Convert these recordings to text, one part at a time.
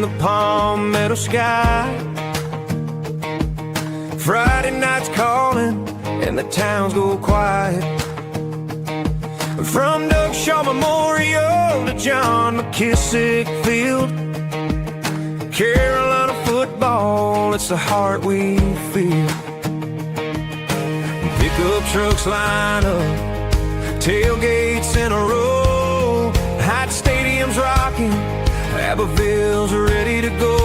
the palmetto sky. Friday night's calling and the towns go quiet. From Doug Shaw Memorial to John McKissick Field, Carolina football, it's the heart we feel. Pickup trucks line up, tailgates in a row, Hyatt Stadium's rocking, Abbeville's ready to go.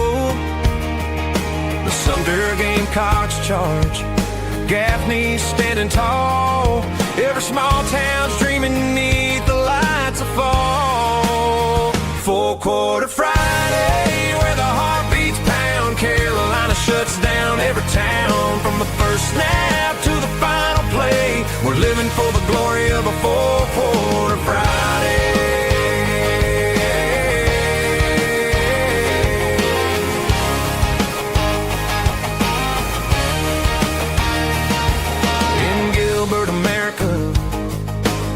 The Sumter Gamecocks charge, Gaffney's standing tall, every small town's dreaming neath the lights of fall. Four-quarter Friday, where the heart beats pound, Carolina shuts down every town. From the first snap to the final play, we're living for the glory of a four-quarter Friday. In Gilbert, America,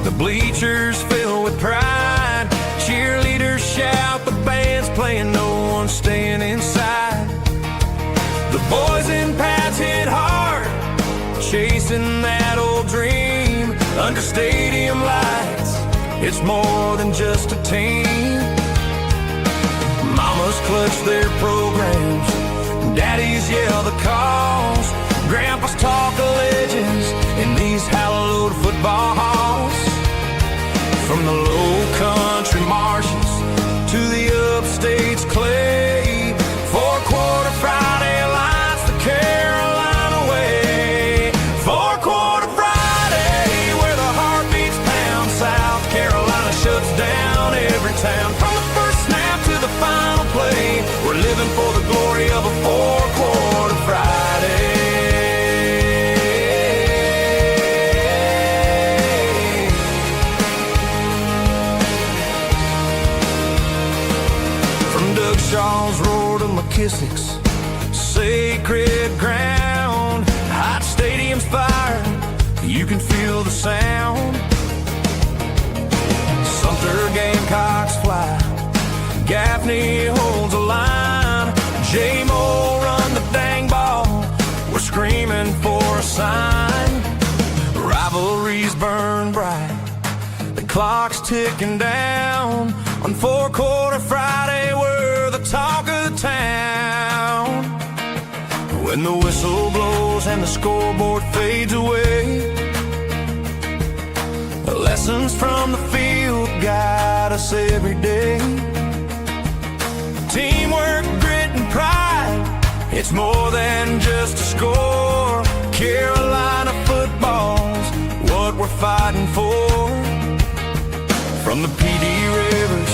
the bleachers fill with pride. Cheerleaders shout, the band's playing, no one's staying inside. The boys in pads hit hard, chasing that old dream. Under stadium lights, it's more than just a team. Mamas clutch their programs, daddies yell the calls, grandpas talk of legends in these hallowed football halls. From the low country marshes to the upstate's clay, four-quarter Friday lights the Carolina way. Four-quarter Friday, where the heart beats pound, South Carolina shuts down every town. From the first snap to the final play, we're living for the glory of a four-quarter Friday. Shaw's roar to McKissick's sacred ground. Hot stadium's fire, you can feel the sound. Sumter Gamecocks fly, Gaffney holds a line, J-Mo run the dang ball, we're screaming for a sign. Rivalries burn bright, the clock's ticking down. On four-quarter Friday, we're the talk of the town. When the whistle blows and the scoreboard fades away, the lessons from the field guide us every day. Teamwork, grit, and pride, it's more than just a score. Carolina football's what we're fighting for. From the PD rivers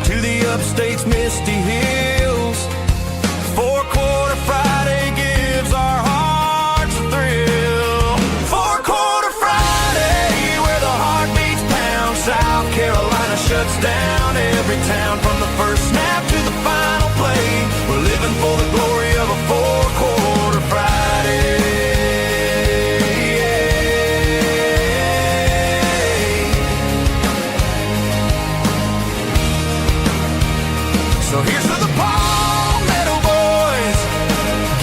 to the upstate's misty hills, four-quarter Friday gives our hearts a thrill. Four-quarter Friday, where the heart beats pound, South Carolina shuts down every town. From the first snap to the final play, we're living for the glory of a four-quarter Friday. So here's to the Palmetto boys,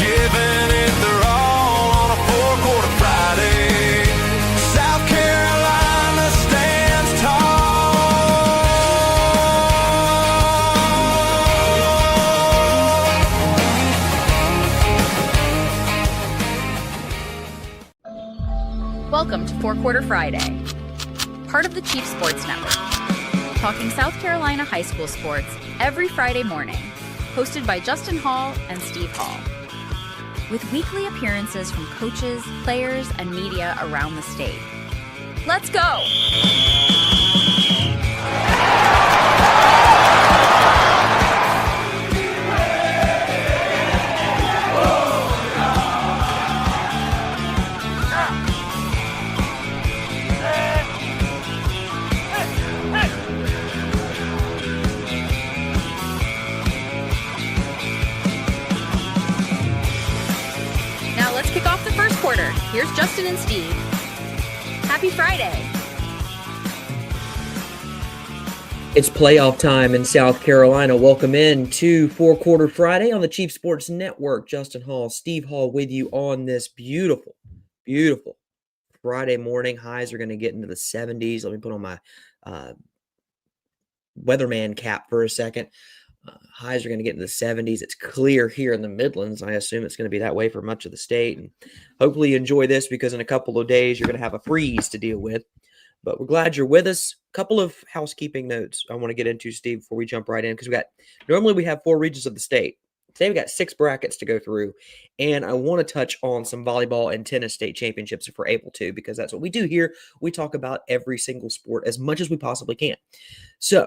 giving it their all on a four-quarter Friday. South Carolina stands tall. Welcome to Four-Quarter Friday, part of the Chief Sports Network, talking South Carolina high school sports every Friday morning, hosted by Justin Hall and Steve Hall, with weekly appearances from coaches, players, and media around the state. Let's go! Quarter. Here's Justin and Steve. Happy Friday. It's playoff time in South Carolina. Welcome in to Four Quarter Friday on the Chief Sports Network. Justin Hall, Steve Hall with you on this beautiful, beautiful Friday morning. Highs are going to get into the 70s. Let me put on my weatherman cap for a second. Highs are going to get into the 70s. It's clear here in the Midlands. I assume it's going to be that way for much of the state. And hopefully you enjoy this because in a couple of days you're going to have a freeze to deal with. But we're glad you're with us. A couple of housekeeping notes I want to get into, Steve, before we jump right in, because normally we have 4 regions of the state. Today we got 6 brackets to go through, and I want to touch on some volleyball and tennis state championships if we're able to, because that's what we do here. We talk about every single sport as much as we possibly can. So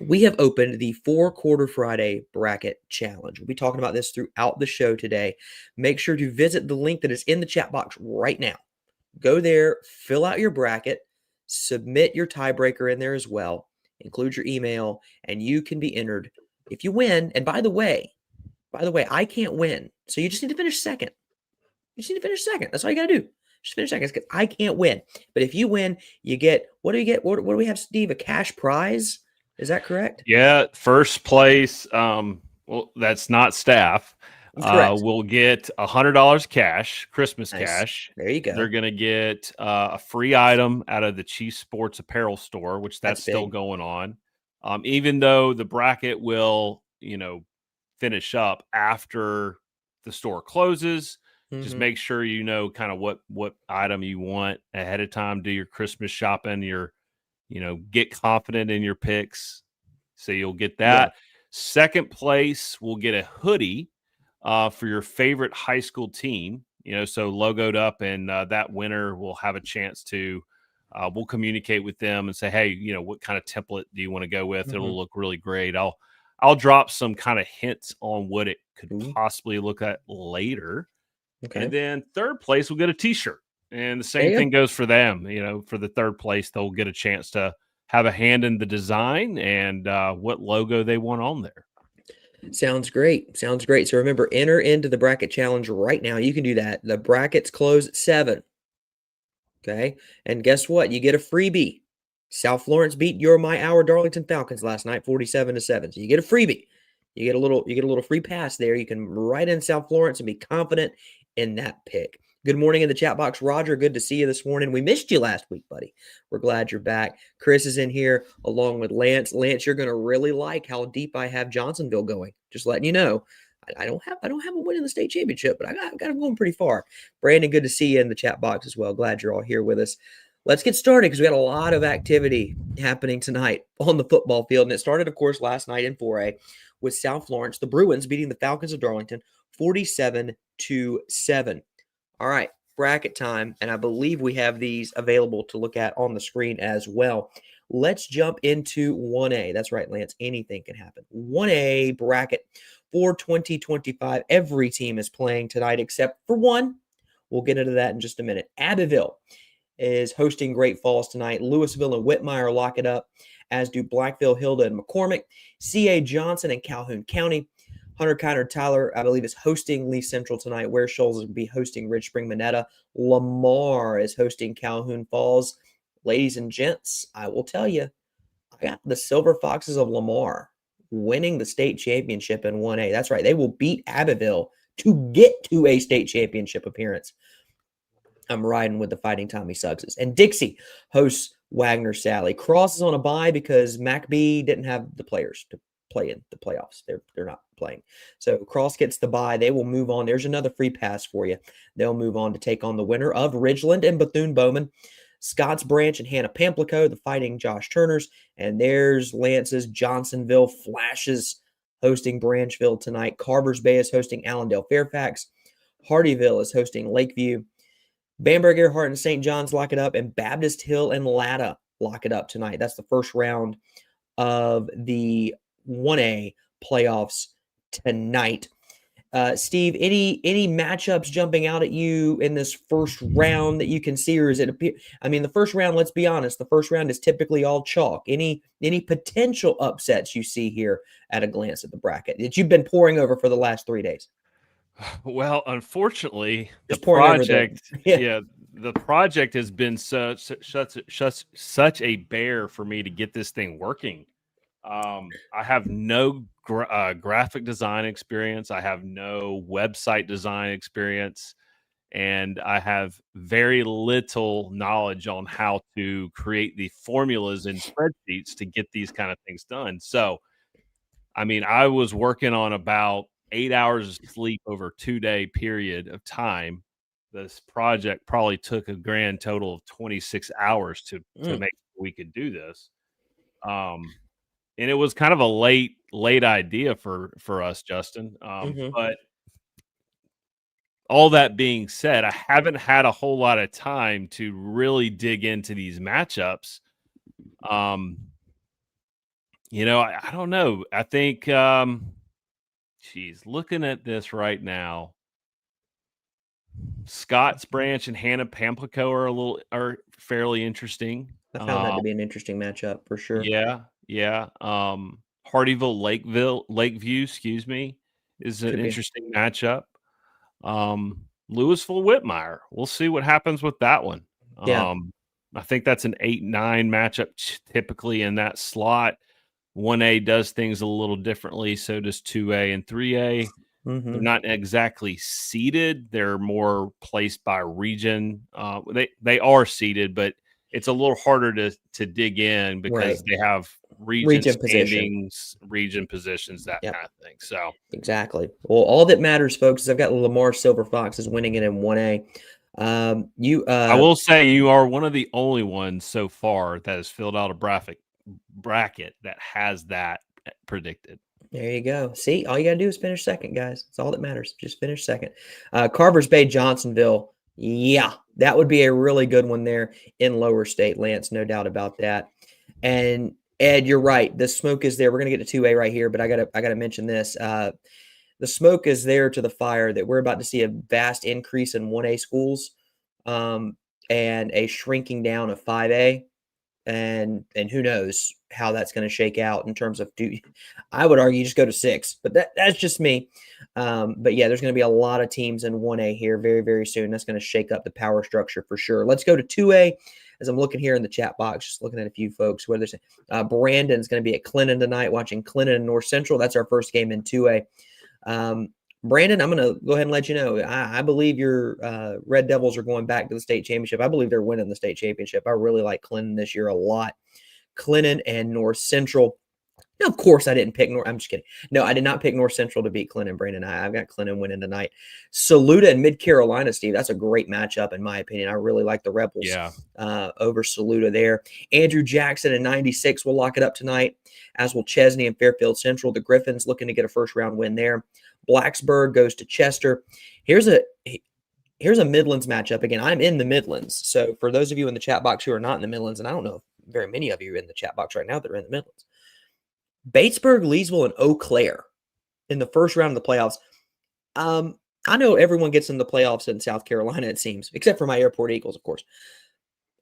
we have opened the 4 Quarter Friday Bracket Challenge. We'll be talking about this throughout the show today. Make sure to visit the link that is in the chat box right now. Go there, fill out your bracket, submit your tiebreaker in there as well, include your email, and you can be entered if you win. And by the way, I can't win. So you just need to finish second. That's all you got to do. Just finish second, because I can't win. But if you win, you get, what do you get? What do we have, Steve? A cash prize? Is that correct? Yeah, first place. Well, that's not staff. We'll get $100 cash, Christmas cash. There you go. They're going to get a free item out of the Chief Sports Apparel store, which that's still going on. Even though the bracket will, finish up after the store closes, just make sure you know kind of what item you want ahead of time. Do your Christmas shopping, get confident in your picks. So you'll get that. Yeah. Second place will get a hoodie for your favorite high school team, so logoed up, and that winner will have a chance to, we'll communicate with them and say, hey, what kind of template do you want to go with? It'll look really great. I'll drop some kind of hints on what it could possibly look at later. Okay. And then third place will get a t-shirt, and the same thing goes for them. For the third place, they'll get a chance to have a hand in the design and what logo they want on there. Sounds great. So remember, enter into the bracket challenge right now. You can do that. The brackets close at 7. Okay. And guess what? You get a freebie. South Florence beat your My Hour Darlington Falcons last night, 47-7. So you get a freebie. You get a little free pass there. You can write in South Florence and be confident in that pick. Good morning in the chat box, Roger. Good to see you this morning. We missed you last week, buddy. We're glad you're back. Chris is in here along with Lance. Lance, you're going to really like how deep I have Johnsonville going. Just letting you know. I don't have a win in the state championship, but I got them going pretty far. Brandon, good to see you in the chat box as well. Glad you're all here with us. Let's get started because we got a lot of activity happening tonight on the football field. And it started, of course, last night in 4A with South Florence, the Bruins beating the Falcons of Darlington 47-7. All right, bracket time, and I believe we have these available to look at on the screen as well. Let's jump into 1A. That's right, Lance. Anything can happen. 1A bracket for 2025. Every team is playing tonight except for one. We'll get into that in just a minute. Abbeville is hosting Great Falls tonight. Louisville and Whitmire lock it up, as do Blackville, Hilda, and McCormick. C.A. Johnson and Calhoun County. Hunter Kiner Tyler, I believe, is hosting Lee Central tonight. Ware Shoals will be hosting Ridge Spring Minetta. Lamar is hosting Calhoun Falls. Ladies and gents, I will tell you, I got the Silver Foxes of Lamar winning the state championship in 1A. That's right. They will beat Abbeville to get to a state championship appearance. I'm riding with the Fighting Tommy Suggses. And Dixie hosts Wagner Sally. Cross is on a bye because MacB didn't have the players to play in the playoffs. They're not playing. So Cross gets the bye. They will move on. There's another free pass for you. They'll move on to take on the winner of Ridgeland and Bethune-Bowman. Scotts Branch and Hannah Pamplico, the Fighting Josh Turners. And there's Lance's Johnsonville Flashes hosting Branchville tonight. Carvers Bay is hosting Allendale Fairfax. Hardyville is hosting Lakeview. Bamberg, Earhart, and St. John's lock it up. And Baptist Hill and Latta lock it up tonight. That's the first round of the 1A playoffs tonight. Steve, any matchups jumping out at you in this first round that you can see, or is it the first round, let's be honest, the first round is typically all chalk. Any potential upsets you see here at a glance at the bracket that you've been poring over for the last 3 days? Well, unfortunately, the project, the project has been such a bear for me to get this thing working. I have no graphic design experience. I have no website design experience, and I have very little knowledge on how to create the formulas in spreadsheets to get these kind of things done. So, I mean, I was working on about 8 hours of sleep over a 2-day period of time. This project probably took a grand total of 26 hours to make we could do this. And it was kind of a late idea for us, Justin. But all that being said, I haven't had a whole lot of time to really dig into these matchups. You know, I don't know. I think, looking at this right now, Scott's Branch and Hannah Pamplico are fairly interesting. I found that to be an interesting matchup for sure. Yeah. Hardyville Lakeview, excuse me, is an interesting matchup. Louisville Whitmire. We'll see what happens with that one. Yeah. I think that's an 8-9 matchup typically in that slot. 1A does things a little differently, so does 2A and 3A. They're not exactly seeded. They're more placed by region. They are seeded, but it's a little harder to dig in because they have region standings, region positions, that kind of thing. So exactly. Well, all that matters, folks, is I've got Lamar Silver Foxes winning it in 1A. I will say you are one of the only ones so far that has filled out a bracket that has that predicted. There you go. See, all you got to do is finish second, guys. That's all that matters. Just finish second. Carvers Bay, Johnsonville. Yeah, that would be a really good one there in Lower State, Lance. No doubt about that. And Ed, you're right. The smoke is there. We're going to get to 2A right here, but I gotta mention this. The smoke is there to the fire that we're about to see a vast increase in 1A schools and a shrinking down of 5A. And who knows how that's going to shake out in terms of I would argue just go to 6, but that's just me. But yeah, there's going to be a lot of teams in 1A here very, very soon. That's going to shake up the power structure for sure. Let's go to 2A as I'm looking here in the chat box, just looking at a few folks. Whether Brandon's going to be at Clinton tonight, watching Clinton and North Central. That's our first game in 2A. Brandon, I'm going to go ahead and let you know, I believe your Red Devils are going back to the state championship. I believe they're winning the state championship. I really like Clinton this year a lot. Clinton and North Central. Now, of course, I didn't pick North. I'm just kidding. No, I did not pick North Central to beat Clinton, Brandon. I've got Clinton winning tonight. Saluda and Mid-Carolina, Steve. That's a great matchup, in my opinion. I really like the Rebels over Saluda there. Andrew Jackson and 96 will lock it up tonight, as will Chesney and Fairfield Central. The Griffins looking to get a first-round win there. Blacksburg goes to Chester. Here's a Midlands matchup. Again, I'm in the Midlands. So for those of you in the chat box who are not in the Midlands, and I don't know if very many of you in the chat box right now that are in the Midlands, Batesburg, Leesville, and Eau Claire in the first round of the playoffs. I know everyone gets in the playoffs in South Carolina, it seems, except for my Airport Eagles, of course.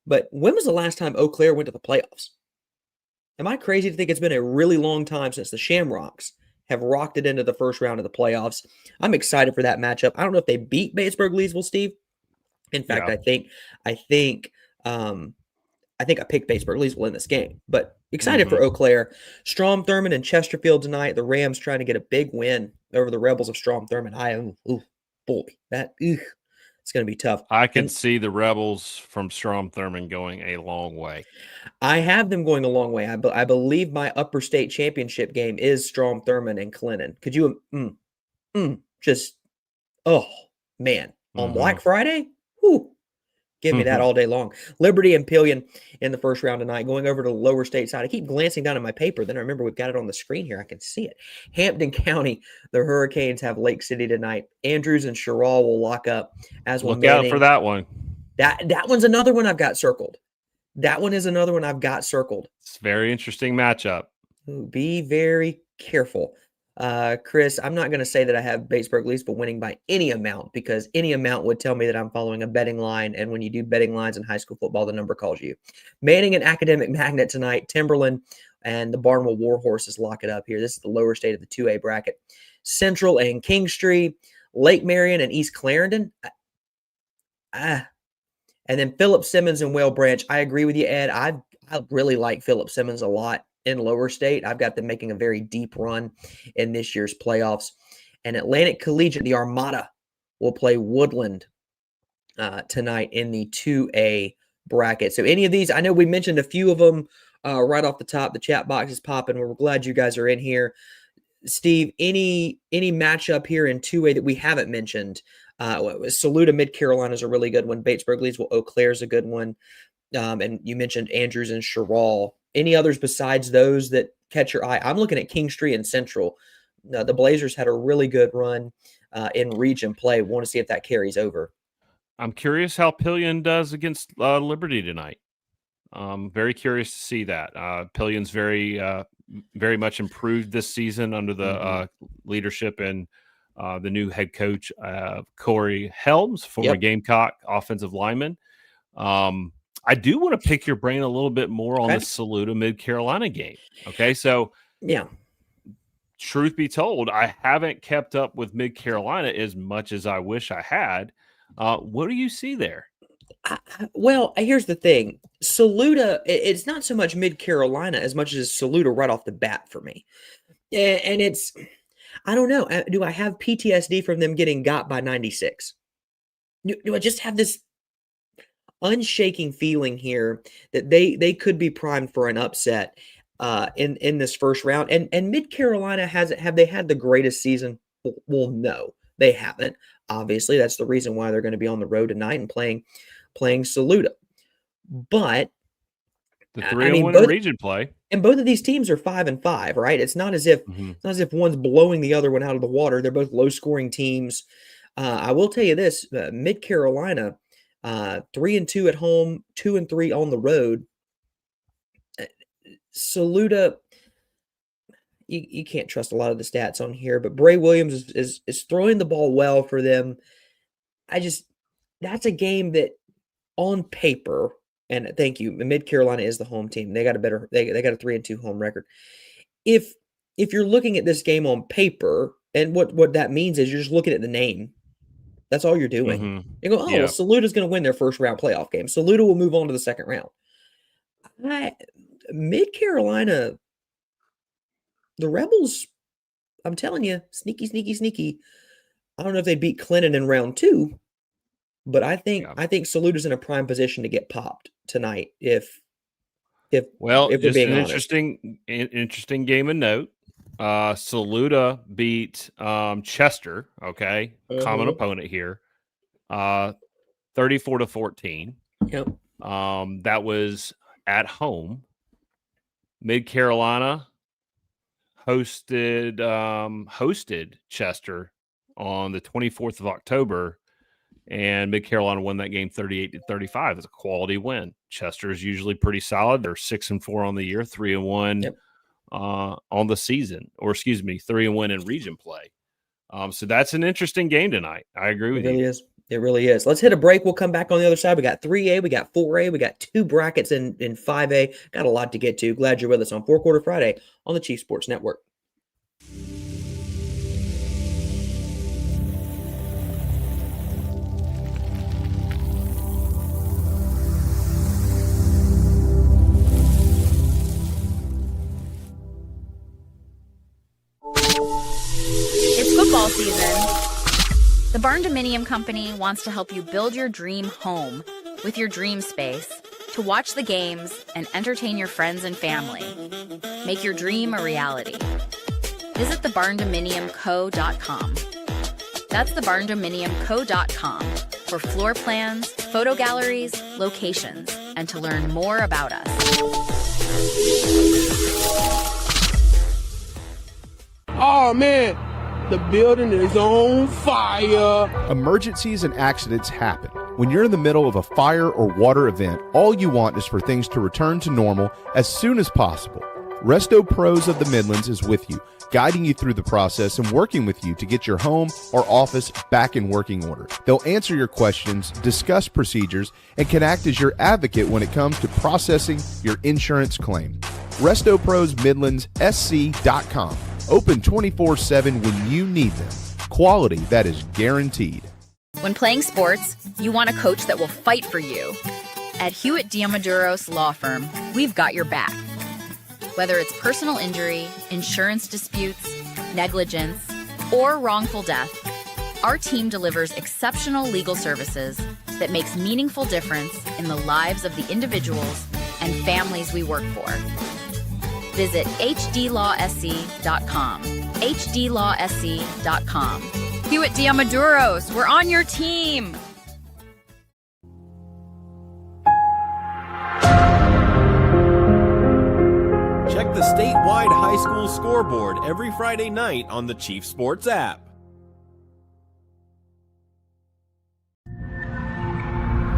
But when was the last time Eau Claire went to the playoffs? Am I crazy to think it's been a really long time since the Shamrocks have rocked it into the first round of the playoffs? I'm excited for that matchup. I don't know if they beat Batesburg, Leesville, Steve. In fact, I think I picked Batesburg, Leesville in this game, but excited for Eau Claire. Strom Thurmond and Chesterfield tonight. The Rams trying to get a big win over the Rebels of Strom Thurmond. It's going to be tough. I can see the Rebels from Strom Thurmond going a long way. I have them going a long way. I believe my upper state championship game is Strom Thurmond and Clinton. Could you on Black Friday? Whew. Give me that all day long. Liberty and Pillion in the first round tonight, going over to the lower state side. I keep glancing down at my paper. Then I remember we've got it on the screen here. I can see it. Hampton County, the Hurricanes have Lake City tonight. Andrews and Sherrall will lock up as well. Look out for that one. That one's another one I've got circled. It's a very interesting matchup. Ooh, be very careful. Chris, I'm not going to say that I have Batesburg Leesville winning by any amount, because any amount would tell me that I'm following a betting line. And when you do betting lines in high school football, the number calls you. Manning and Academic Magnet tonight. Timberland and the Barnwell Warhorses lock it up here. This is the lower state of the 2A bracket. Central and Kingstree, Lake Marion and East Clarendon. And then Phillip Simmons and Whale Branch. I agree with you, Ed. I really like Phillip Simmons a lot in Lower State. I've got them making a very deep run in this year's playoffs. And Atlantic Collegiate, the Armada, will play Woodland tonight in the 2A bracket. So any of these, I know we mentioned a few of them right off the top. The chat box is popping. We're glad you guys are in here. Steve, any matchup here in 2A that we haven't mentioned? Saluda Mid Carolina is a really good one. Batesburg-Leesville Eau Claire is a good one. And you mentioned Andrews and Sherrall. Any others besides those that catch your eye? I'm looking at Kingstree and Central. The Blazers had a really good run in region play. Want to see if that carries over. I'm curious how Pillion does against Liberty tonight. Very curious to see that. Pillion's very much improved this season under the leadership and the new head coach, Corey Helms, former Gamecock offensive lineman. I do want to pick your brain a little bit more on the Saluda Mid Carolina game. Okay, so truth be told, I haven't kept up with Mid Carolina as much as I wish I had. What do you see there? Well, here's the thing. Saluda, it's not so much Mid Carolina as much as Saluda right off the bat for me. And it's, I don't know. Do I have PTSD from them getting got by 96? Do I just have this unshaking feeling here that they could be primed for an upset in this first round? And Mid Carolina have they had the greatest season? Well, no, they haven't. Obviously, that's the reason why they're going to be on the road tonight and playing Saluda. But the 3-1 in region play, and both of these teams are 5-5, right? It's not as if it's not as if one's blowing the other one out of the water. They're both low-scoring teams. I will tell you this: Mid Carolina, 3-2 at home, 2-3 on the road. Saluda, you can't trust a lot of the stats on here, but Bray Williams is throwing the ball well for them. That's a game that on paper, and thank you, Mid Carolina is the home team. They got a 3-2 home record. If you're looking at this game on paper, and what that means is you're just looking at the name. That's all you're doing. You go, well, Saluda's going to win their first round playoff game. Saluda will move on to the second round. Mid Carolina, the Rebels, I'm telling you, sneaky. I don't know if they beat Clinton in round 2, but I think Saluda's in a prime position to get popped tonight. If just an interesting game of note. Saluda beat Chester. Okay, common opponent here. 34-14. Yep. That was at home. Mid Carolina hosted Chester on the 24th of October, and Mid Carolina won that game 38-35. It's a quality win. Chester is usually pretty solid. They're 6-4 on the year, 3-1 on the season, 3-1 in region play. So that's an interesting game tonight. I agree with you. It really is. Let's hit a break. We'll come back on the other side. We got 3A, we got 4A, we got 2 brackets in 5A. Got a lot to get to. Glad you're with us on 4 Quarter Friday on the Chief Sports Network. It's football season. The Barn Dominium Company wants to help you build your dream home with your dream space to watch the games and entertain your friends and family. Make your dream a reality. Visit thebarndominiumco.com. That's thebarndominiumco.com for floor plans, photo galleries, locations, and to learn more about us. Oh, man. The building is on fire. Emergencies and accidents happen. When you're in the middle of a fire or water event, all you want is for things to return to normal as soon as possible. Resto Pros of the Midlands is with you, guiding you through the process and working with you to get your home or office back in working order. They'll answer your questions, discuss procedures, and can act as your advocate when it comes to processing your insurance claim. Resto Pros Midlands SC.com. Open 24/7 when you need them. Quality that is guaranteed. When playing sports, you want a coach that will fight for you. At Hewitt Diamaduros Law Firm, we've got your back. Whether it's personal injury, insurance disputes, negligence, or wrongful death, our team delivers exceptional legal services that makes meaningful difference in the lives of the individuals and families we work for. Visit hdlawsc.com. hdlawsc.com. Hewitt Diamaduros, we're on your team. Check the statewide high school scoreboard every Friday night on the Chief Sports app.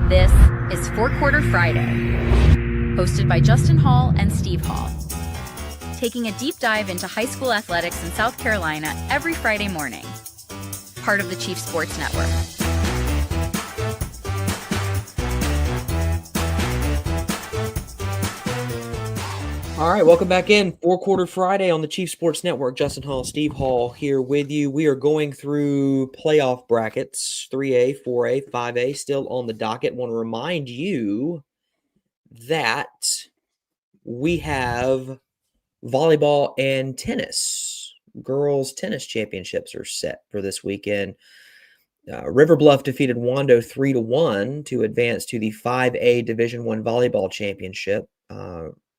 This is Four Quarter Friday, hosted by Justin Hall and Steve Hall, taking a deep dive into high school athletics in South Carolina every Friday morning, part of the Chief Sports Network. All right, welcome back in. Four Quarter Friday on the Chief Sports Network. Justin Hall, Steve Hall here with you. We are going through playoff brackets, 3A, 4A, 5A, still on the docket. Want to remind you that we have volleyball and tennis. Girls tennis championships are set for this weekend. River Bluff defeated Wando 3-1 to advance to the 5A Division I volleyball championship.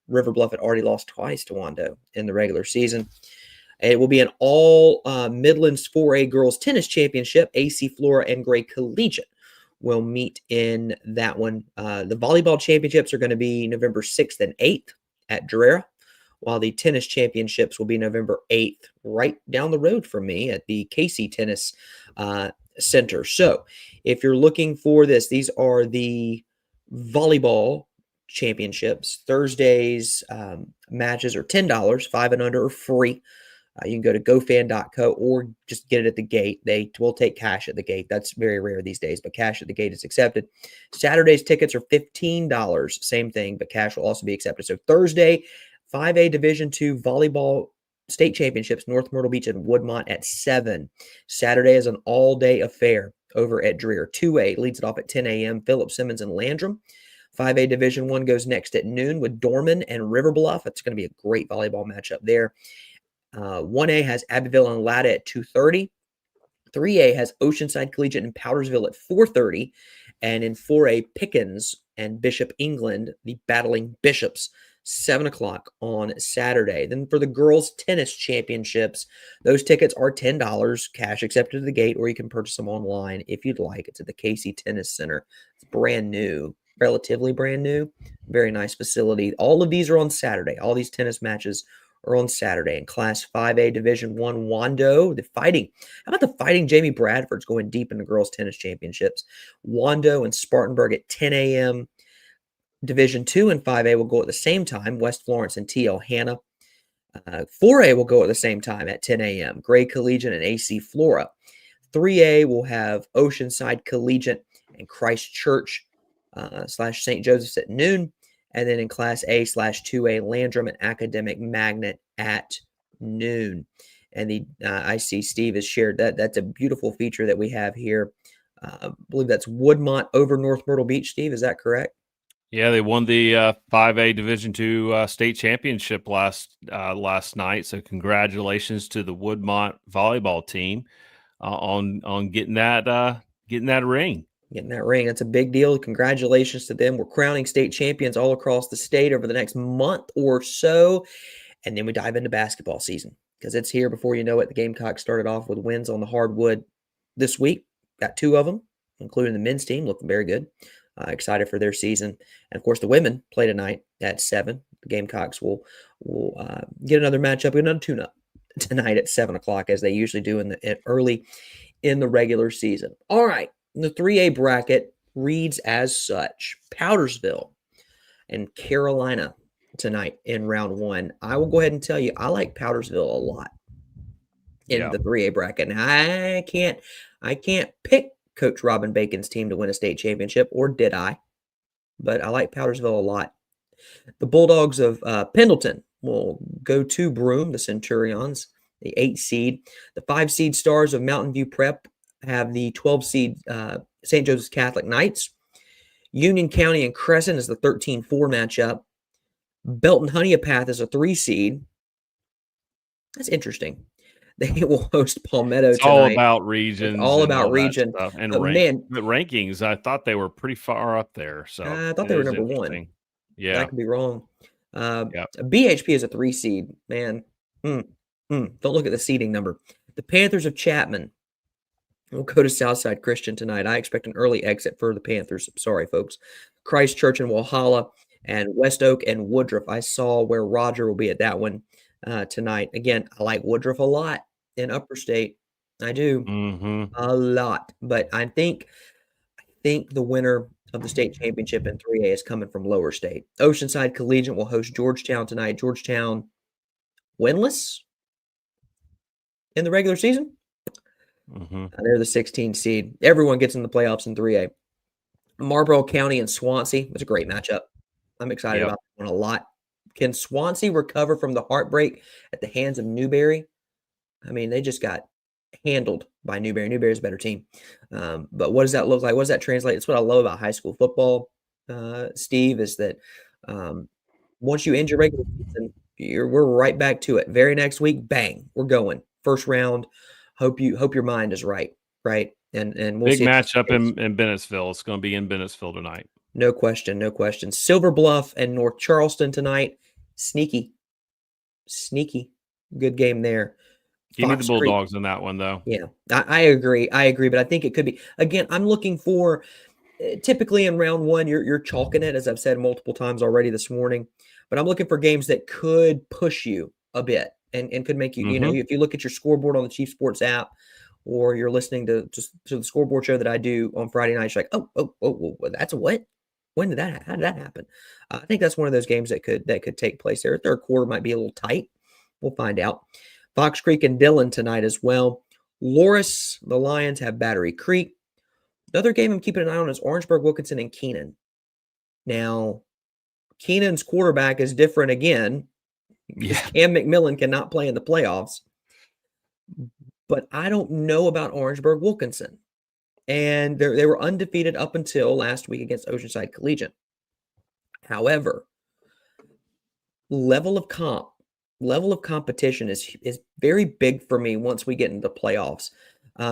River Bluff had already lost twice to Wando in the regular season. It will be an all Midlands 4A girls tennis championship. AC Flora and Gray Collegiate will meet in that one. The volleyball championships are going to be November 6th and 8th at Drera, while the tennis championships will be November 8th, right down the road from me at the Casey Tennis Center. So if you're looking for this, these are the volleyball championships. Thursday's matches are $10, 5 and under are free. You can go to gofan.co or just get it at the gate. They will take cash at the gate. That's very rare these days, but cash at the gate is accepted. Saturday's tickets are $15, same thing, but cash will also be accepted. So Thursday, 5A Division II volleyball state championships, North Myrtle Beach and Woodmont at 7. Saturday is an all-day affair over at Dreher. 2A leads it off at 10 a.m. Philip Simmons and Landrum. 5A Division I goes next at noon with Dorman and River Bluff. It's going to be a great volleyball matchup there. 1A has Abbeville and Latta at 2:30. 3A has Oceanside Collegiate and Powdersville at 4:30. And in 4A, Pickens and Bishop England, the battling Bishops, 7 o'clock on Saturday. Then for the girls' tennis championships, those tickets are $10, cash accepted at the gate, or you can purchase them online if you'd like. It's at the Casey Tennis Center. It's brand new. Relatively brand new. Very nice facility. All of these are on Saturday. All these tennis matches are on Saturday. In Class 5A Division I, Wando, the Fighting. How about the Fighting Jamie Bradford's going deep in the girls' tennis championships? Wando and Spartanburg at 10 a.m. Division II and 5A will go at the same time. West Florence and TL Hanna. 4A will go at the same time at 10 a.m. Gray Collegiate and AC Flora. 3A will have Oceanside Collegiate and Christ Church / St. Joseph's at noon. And then in Class A/2A, Landrum and Academic Magnet at noon. And I see Steve has shared that. That's a beautiful feature that we have here. I believe that's Woodmont over North Myrtle Beach, Steve. Is that correct? Yeah, they won the 5A Division II state championship last night. So congratulations to the Woodmont volleyball team on getting that ring. Getting that ring. That's a big deal. Congratulations to them. We're crowning state champions all across the state over the next month or so. And then we dive into basketball season because it's here before you know it. The Gamecocks started off with wins on the hardwood this week. Got 2 of them, including the men's team, looking very good. Excited for their season. And, of course, the women play tonight at 7. The Gamecocks will get another matchup, another tune-up tonight at 7 o'clock, as they usually do early in the regular season. All right. The 3A bracket reads as such. Powdersville and Carolina tonight in round 1. I will go ahead and tell you, I like Powdersville a lot in the 3A bracket. Now, I can't pick Coach Robin Bacon's team to win a state championship, or did I? But I like Powdersville a lot. The Bulldogs of Pendleton will go to Broome, the Centurions, the 8 seed. The 5 seed Stars of Mountain View Prep have the 12 seed St. Joseph's Catholic Knights. Union County and Crescent is the 13-4 matchup. Belton Honeypath is a 3 seed. That's interesting. They will host Palmetto It's tonight. all about regions. It's all about all that region. stuff. And But man, the rankings, I thought they were pretty far up there. So I thought they were number 1. Yeah. I could be wrong. Yep. BHP is a 3 seed. Man, don't look at the seeding number. The Panthers of Chapman will go to Southside Christian tonight. I expect an early exit for the Panthers. Sorry, folks. Christchurch and Walhalla and West Oak and Woodruff. I saw where Roger will be at that one tonight. Again, I like Woodruff a lot in Upper State. I do a lot. But I think the winner of the state championship in 3A is coming from Lower State. Oceanside Collegiate will host Georgetown tonight. Georgetown winless in the regular season. They're the 16 seed. Everyone gets in the playoffs in 3A. Marlboro County and Swansea was a great matchup. I'm excited about that one a lot. Can Swansea recover from the heartbreak at the hands of Newberry? I mean, they just got handled by Newberry. Newberry's a better team. But what does that look like? What does that translate? It's what I love about high school football, Steve, is that once you end your regular season, we're right back to it. Very next week, bang, we're going. First round. Hope your mind is right? And we'll big see matchup in Bennettsville. It's going to be in Bennettsville tonight. No question. Silver Bluff and North Charleston tonight. Sneaky. Good game there. Give me the Bulldogs in that one, though. Yeah, I agree. But I think it could be. Again, I'm looking for typically in round 1, you're chalking it, as I've said multiple times already this morning. But I'm looking for games that could push you a bit and could make you, if you look at your scoreboard on the Chief Sports app, or you're listening to the scoreboard show that I do on Friday nights, you're like, oh, that's a what? When did that? How did that happen? I think that's one of those games that could take place there. Third quarter might be a little tight. We'll find out. Fox Creek and Dillon tonight as well. Loris, the Lions have Battery Creek. Another game I'm keeping an eye on is Orangeburg, Wilkinson, and Keenan. Now, Keenan's quarterback is different again. Yeah. Cam McMillan cannot play in the playoffs. But I don't know about Orangeburg, Wilkinson. And they were undefeated up until last week against Oceanside Collegiate. However, level of competition is very big for me once we get into playoffs,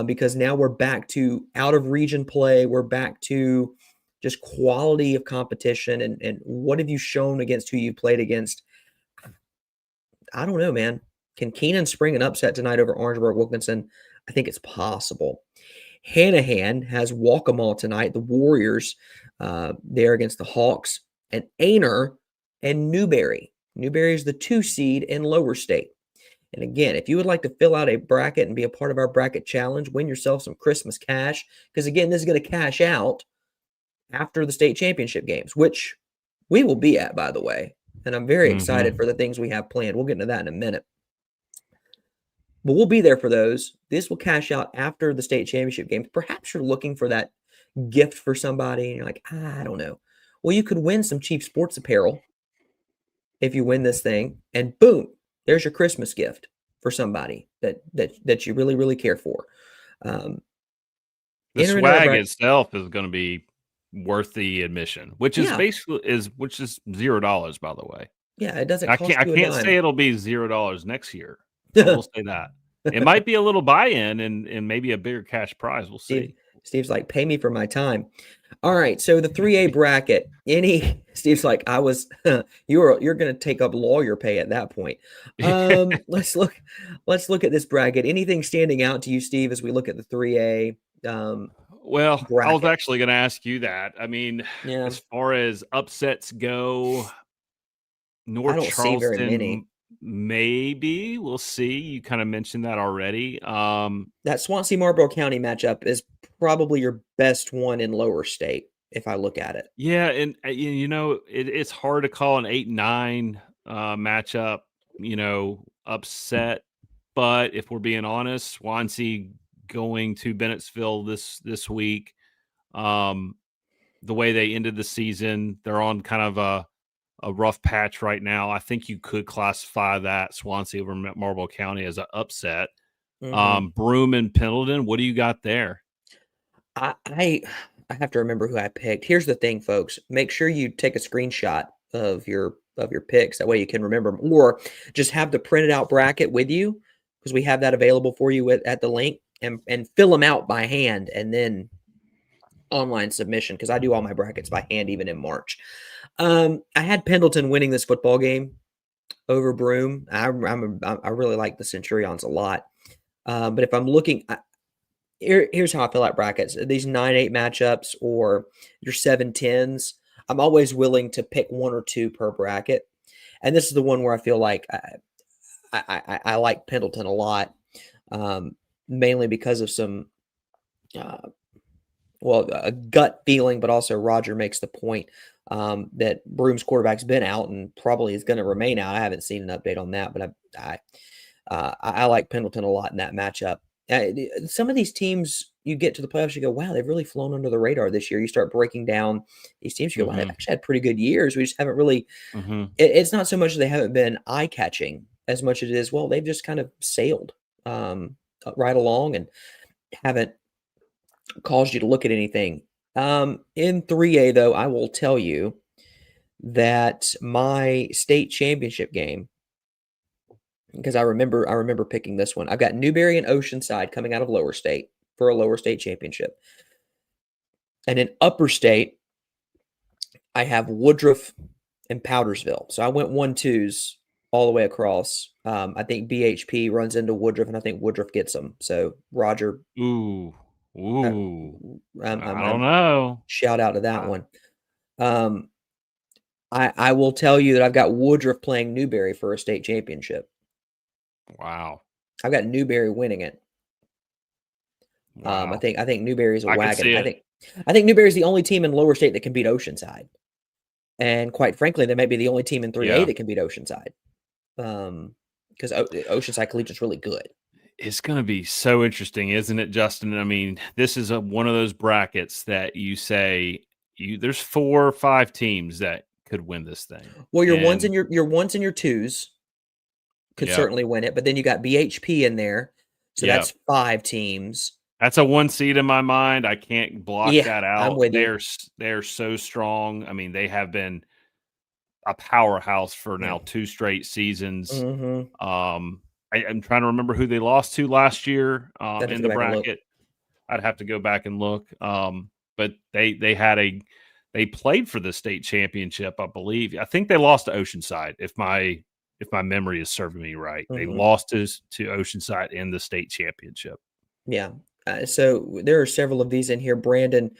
because now we're back to out of region play. We're back to just quality of competition and what have you shown against who you played against. I don't know, man. Can Keenan spring an upset tonight over Orangeburg Wilkinson? I think it's possible. Hanahan has Waccamaw tonight. The Warriors there against the Hawks, and Aner and Newberry. Newberry is the 2 seed in Lower State. And again, if you would like to fill out a bracket and be a part of our bracket challenge, win yourself some Christmas cash, because again, this is going to cash out after the state championship games, which we will be at, by the way. And I'm very excited for the things we have planned. We'll get into that in a minute. But we'll be there for those. This will cash out after the state championship games. Perhaps you're looking for that gift for somebody, and you're like, I don't know. Well, you could win some cheap sports apparel if you win this thing, and boom, there's your Christmas gift for somebody that you really, really care for. The swag itself is going to be worth the admission, which is basically $0, by the way. Yeah, it doesn't. I can't say it'll be $0 next year. We'll say that. It might be a little buy-in and maybe a bigger cash prize. We'll see. Steve's like, pay me for my time. All right. So the 3A bracket, Steve's like, you're going to take up lawyer pay at that point. Let's look at this bracket. Anything standing out to you, Steve, as we look at the 3A? Well, bracket? I was actually going to ask you that. I mean, as far as upsets go, North Charleston, see very many. Maybe we'll see. You kind of mentioned that already. That Swansea Marlboro County matchup is probably your best one in Lower State, if I look at it. Yeah, and it's hard to call an 8-9 matchup, upset. But if we're being honest, Swansea going to Bennettsville this week, the way they ended the season, they're on kind of a rough patch right now. I think you could classify that Swansea over Marlboro County as an upset. Broome and Pendleton. What do you got there? I have to remember who I picked. Here's the thing, folks. Make sure you take a screenshot of your picks. That way you can remember them, or just have the printed out bracket with you, because we have that available for you at the link, and fill them out by hand, and then online submission, because I do all my brackets by hand even in March. I had Pendleton winning this football game over Broome. I really like the Centurions a lot. But if I'm looking, here's how I fill out brackets. These 9-8 matchups or your 7-10s, I'm always willing to pick one or two per bracket. And this is the one where I feel like I like Pendleton a lot, mainly because of some, a gut feeling, but also Roger makes the point that Broome's quarterback's been out and probably is going to remain out. I haven't seen an update on that, but I like Pendleton a lot in that matchup. Some of these teams, you get to the playoffs, you go, wow, they've really flown under the radar this year. You start breaking down these teams, you go, wow, they've actually had pretty good years. We just haven't really, it's not so much that they haven't been eye-catching as much as it is, well, they've just kind of sailed right along and haven't caused you to look at anything. In 3A, though, I will tell you that my state championship game, because I remember picking this one. I've got Newberry and Oceanside coming out of lower state for a lower state championship. And in upper state, I have Woodruff and Powdersville. So I went 1-2s all the way across. I think BHP runs into Woodruff, and I think Woodruff gets them. So Roger. I don't know. Shout out to that one. I will tell you that I've got Woodruff playing Newberry for a state championship. Wow. I've got Newberry winning it. Wow. I think Newberry's a wagon. I think Newberry's the only team in lower state that can beat Oceanside. And quite frankly, they may be the only team in 3A that can beat Oceanside. Because Oceanside Collegiate's really good. It's going to be so interesting, isn't it, Justin? I mean, this is one of those brackets that you say there's 4 or 5 teams that could win this thing. Well, your ones and your twos could certainly win it, but then you got BHP in there, so that's 5 teams. That's a 1 seed in my mind. I can't block that out. I'm with they're so strong. I mean, they have been a powerhouse for now 2 straight seasons. I'm trying to remember who they lost to last year in the bracket. I'd have to go back and look. But they played for the state championship, I believe. I think they lost to Oceanside, if my memory is serving me right. They lost to Oceanside in the state championship. Yeah. So there are several of these in here. Brandon,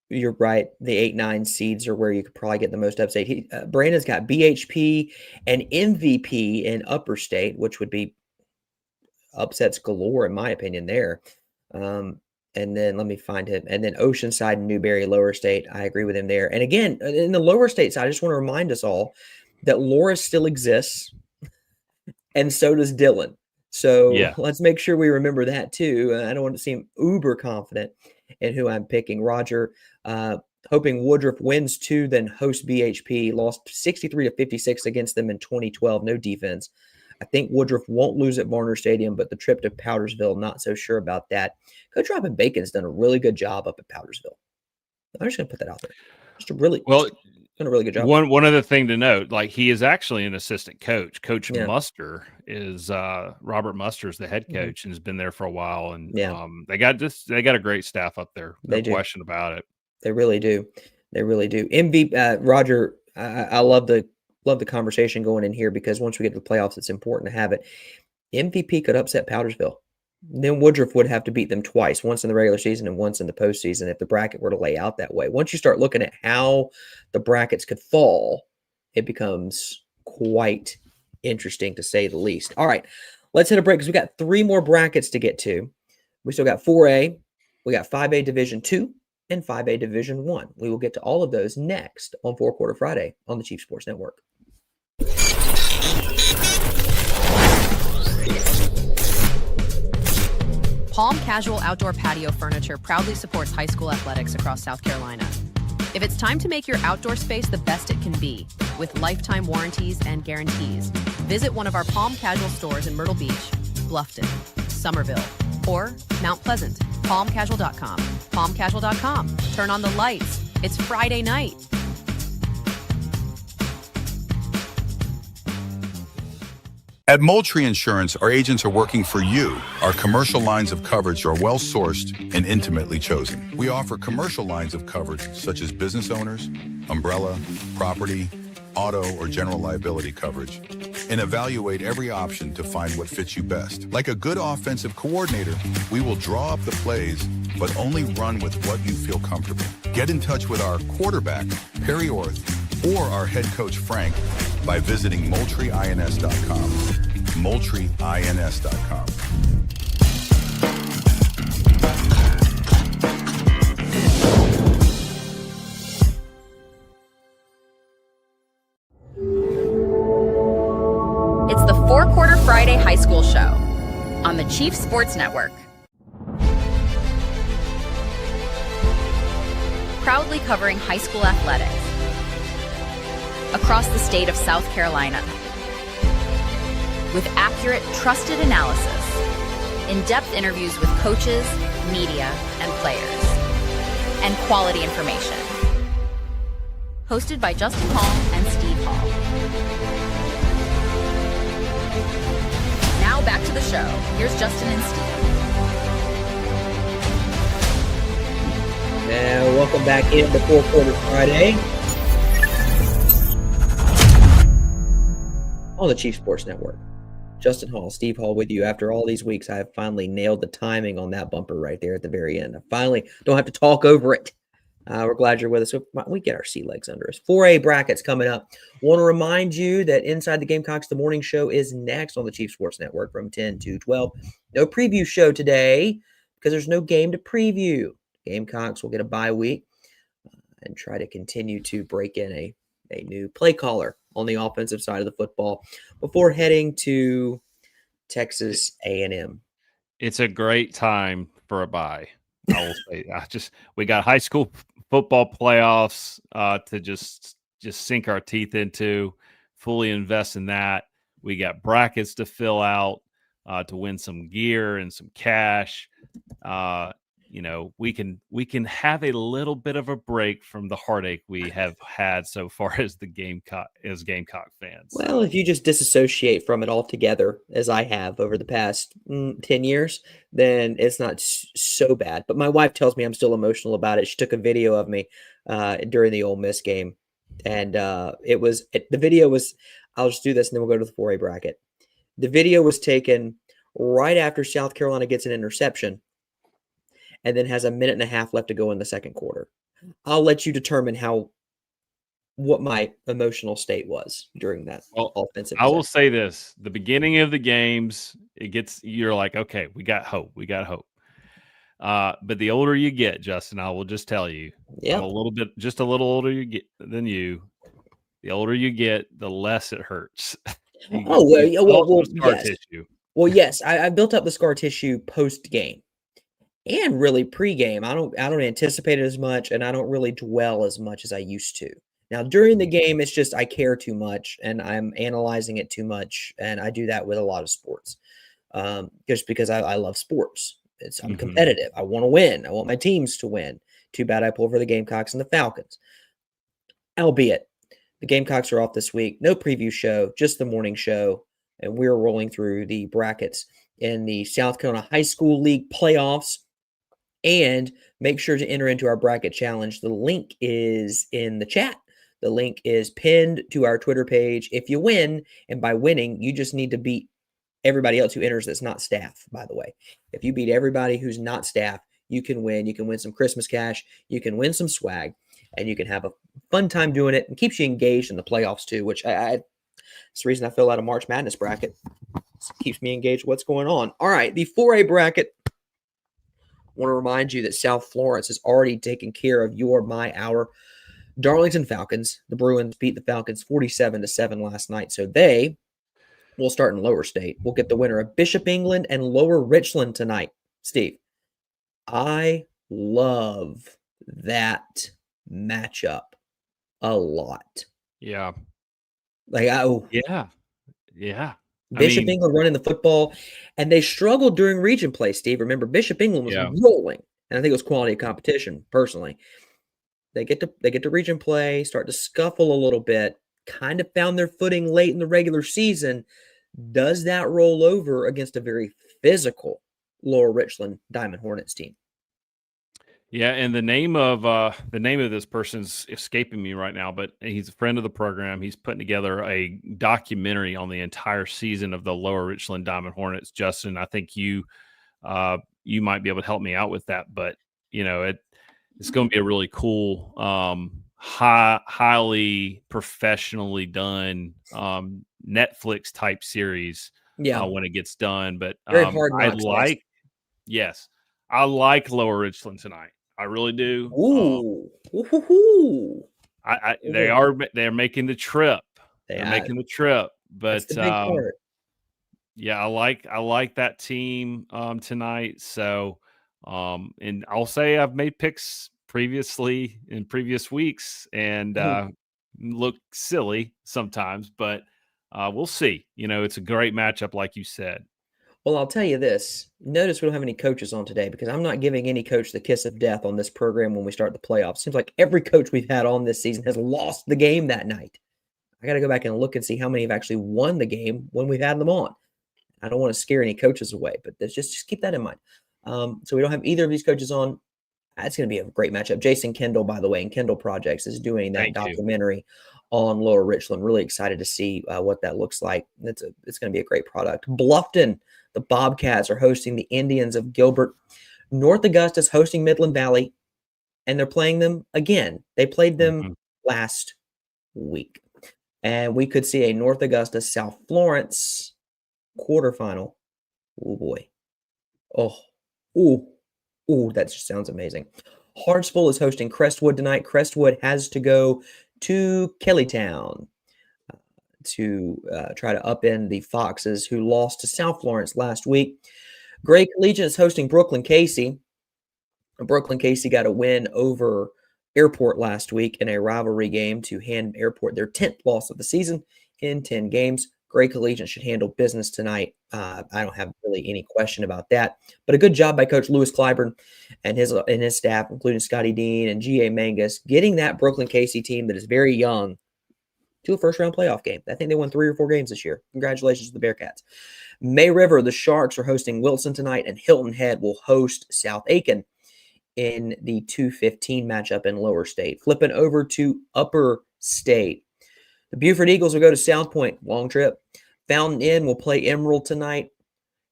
you're right. The 8-9 seeds are where you could probably get the most upset. Brandon's got BHP and MVP in upper state, which would be upsets galore, in my opinion, there. And then let me find him. And then Oceanside and Newberry lower state. I agree with him there. And again, in the lower state side, I just want to remind us all that Loris still exists, and so does Dillon. So let's make sure we remember that too. I don't want to seem uber confident in who I'm picking. Roger, hoping Woodruff wins 2, then host BHP. Lost 63-56 against them in 2012. No defense. I think Woodruff won't lose at Varner Stadium, but the trip to Powdersville, not so sure about that. Coach Robin Bacon's done a really good job up at Powdersville. I'm just going to put that out there. Done a really good job. One other thing to note, like, he is actually an assistant coach. Coach Muster is Robert Muster is the head coach and has been there for a while. And they got a great staff up there. No question about it. They really do. They really do. Roger, I love the conversation going in here, because once we get to the playoffs, it's important to have it. MVP could upset Powdersville. Then Woodruff would have to beat them twice, once in the regular season and once in the postseason, if the bracket were to lay out that way. Once you start looking at how the brackets could fall, it becomes quite interesting, to say the least. All right, let's hit a break, because we got 3 more brackets to get to. We still got 4A, we got 5A Division 2, and 5A Division 1. We will get to all of those next on 4 Quarter Friday on the Chief Sports Network. Palm Casual Outdoor Patio Furniture proudly supports high school athletics across South Carolina. If it's time to make your outdoor space the best it can be, with lifetime warranties and guarantees, visit one of our Palm Casual stores in Myrtle Beach, Bluffton, Somerville. Or Mount Pleasant, palmcasual.com. Palmcasual.com. Turn on the lights. It's Friday night. At Moultrie Insurance, our agents are working for you. Our commercial lines of coverage are well sourced and intimately chosen. We offer commercial lines of coverage such as business owners, umbrella, property, auto, or general liability coverage, and evaluate every option to find what fits you best. Like a good offensive coordinator, we will draw up the plays, but only run with what you feel comfortable. Get in touch with our quarterback, Perry Orth, or our head coach, Frank, by visiting MoultrieINS.com. MoultrieINS.com. It's the Four Quarter Friday High School Show on the Chief Sports Network. Proudly covering high school athletics across the state of South Carolina. With accurate, trusted analysis, in-depth interviews with coaches, media, and players, and quality information. Hosted by Justin Hall and Steve Hall. Now back to the show. Here's Justin and Steve. And welcome back into Four Quarter Friday on the Chief Sports Network. Justin Hall, Steve Hall with you. After all these weeks, I have finally nailed the timing on that bumper right there at the very end. I finally don't have to talk over it. We're glad you're with us. We get our sea legs under us. 4A brackets coming up. Want to remind you that Inside the Gamecocks, the morning show, is next on the Chief Sports Network from 10 to 12. No preview show today because there's no game to preview. Gamecocks will get a bye week and try to continue to break in a new play caller on the offensive side of the football before heading to Texas A&M. It's a great time for a bye. I will say, we got high school football playoffs to just sink our teeth into, fully invest in that. We got brackets to fill out to win some gear and some cash. We can have a little bit of a break from the heartache we have had so far as Gamecock fans. Well, if you just disassociate from it altogether, as I have over the past 10 years, then it's not so bad. But my wife tells me I'm still emotional about it. She took a video of me during the Ole Miss game, and the video was. I'll just do this, and then we'll go to the 4A bracket. The video was taken right after South Carolina gets an interception, and then has a minute and a half left to go in the second quarter. I'll let you determine what my emotional state was during that offensive. I will say this: the beginning of the games, you're like, okay, we got hope. But the older you get, Justin, I will just tell you, I'm a little older you get than you. The older you get, the less it hurts. Tissue. Well, yes, I built up the scar tissue post game. And really pre-game, I don't anticipate it as much, and I don't really dwell as much as I used to. Now, during the game, it's just I care too much, and I'm analyzing it too much, and I do that with a lot of sports, just because I love sports. I'm competitive. I want to win. I want my teams to win. Too bad I pull for the Gamecocks and the Falcons. Albeit, the Gamecocks are off this week. No preview show, just the morning show, and we're rolling through the brackets in the South Carolina High School League playoffs. And make sure to enter into our bracket challenge. The link is in the chat. The link is pinned to our Twitter page. If you win, and by winning, you just need to beat everybody else who enters that's not staff, by the way. If you beat everybody who's not staff, you can win. You can win some Christmas cash. You can win some swag. And you can have a fun time doing it. And keeps you engaged in the playoffs, too, which it's the reason I fill out a March Madness bracket. It keeps me engaged with what's going on. All right, the 4A bracket. I want to remind you that South Florence has already taken care of our Darlington Falcons. The Bruins beat the Falcons 47-7 last night, so they will start in Lower State. We'll get the winner of Bishop England and Lower Richland tonight. Steve, I love that matchup a lot. Yeah. Yeah. Bishop England running the football, and they struggled during region play, Steve. Remember, Bishop England was rolling, and I think it was quality of competition, personally. They get to region play, start to scuffle a little bit, kind of found their footing late in the regular season. Does that roll over against a very physical Lower Richland Diamond Hornets team? Yeah, and the name of this person's escaping me right now, but he's a friend of the program. He's putting together a documentary on the entire season of the Lower Richland Diamond Hornets. Justin, I think you might be able to help me out with that, but it's going to be a really cool, highly professionally done Netflix type series. When it gets done, but very hard. I like Lower Richland tonight. I really do. They're making the trip. They're making the trip. But yeah, I like that team tonight. So and I'll say I've made picks previously in previous weeks and look silly sometimes, but we'll see. It's a great matchup, like you said. Well, I'll tell you this. Notice we don't have any coaches on today because I'm not giving any coach the kiss of death on this program when we start the playoffs. Seems like every coach we've had on this season has lost the game that night. I got to go back and look and see how many have actually won the game when we've had them on. I don't want to scare any coaches away, but just keep that in mind. So we don't have either of these coaches on. That's going to be a great matchup. Jason Kendall, by the way, and Kendall Projects is doing that documentary on Lower Richland. Really excited to see what that looks like. It's going to be a great product. Bluffton, the Bobcats are hosting the Indians of Gilbert. North Augusta's hosting Midland Valley, and they're playing them again. They played them last week. And we could see a North Augusta South Florence quarterfinal. Oh, boy. That just sounds amazing. Hartsville is hosting Crestwood tonight. Crestwood has to go to Kellytown to try to upend the Foxes, who lost to South Florence last week. Gray Collegiate is hosting Brooklyn Casey. Brooklyn Casey got a win over Airport last week in a rivalry game to hand Airport their 10th loss of the season in 10 games. Gray Collegiate should handle business tonight. I don't have really any question about that. But a good job by Coach Lewis Clyburn and his staff, including Scotty Dean and G.A. Mangus, getting that Brooklyn Casey team that is very young to a first-round playoff game. I think they won 3 or 4 games this year. Congratulations to the Bearcats. May River, the Sharks are hosting Wilson tonight, and Hilton Head will host South Aiken in the 2:15 matchup in Lower State. Flipping over to Upper State. The Buford Eagles will go to South Point. Long trip. Fountain Inn will play Emerald tonight.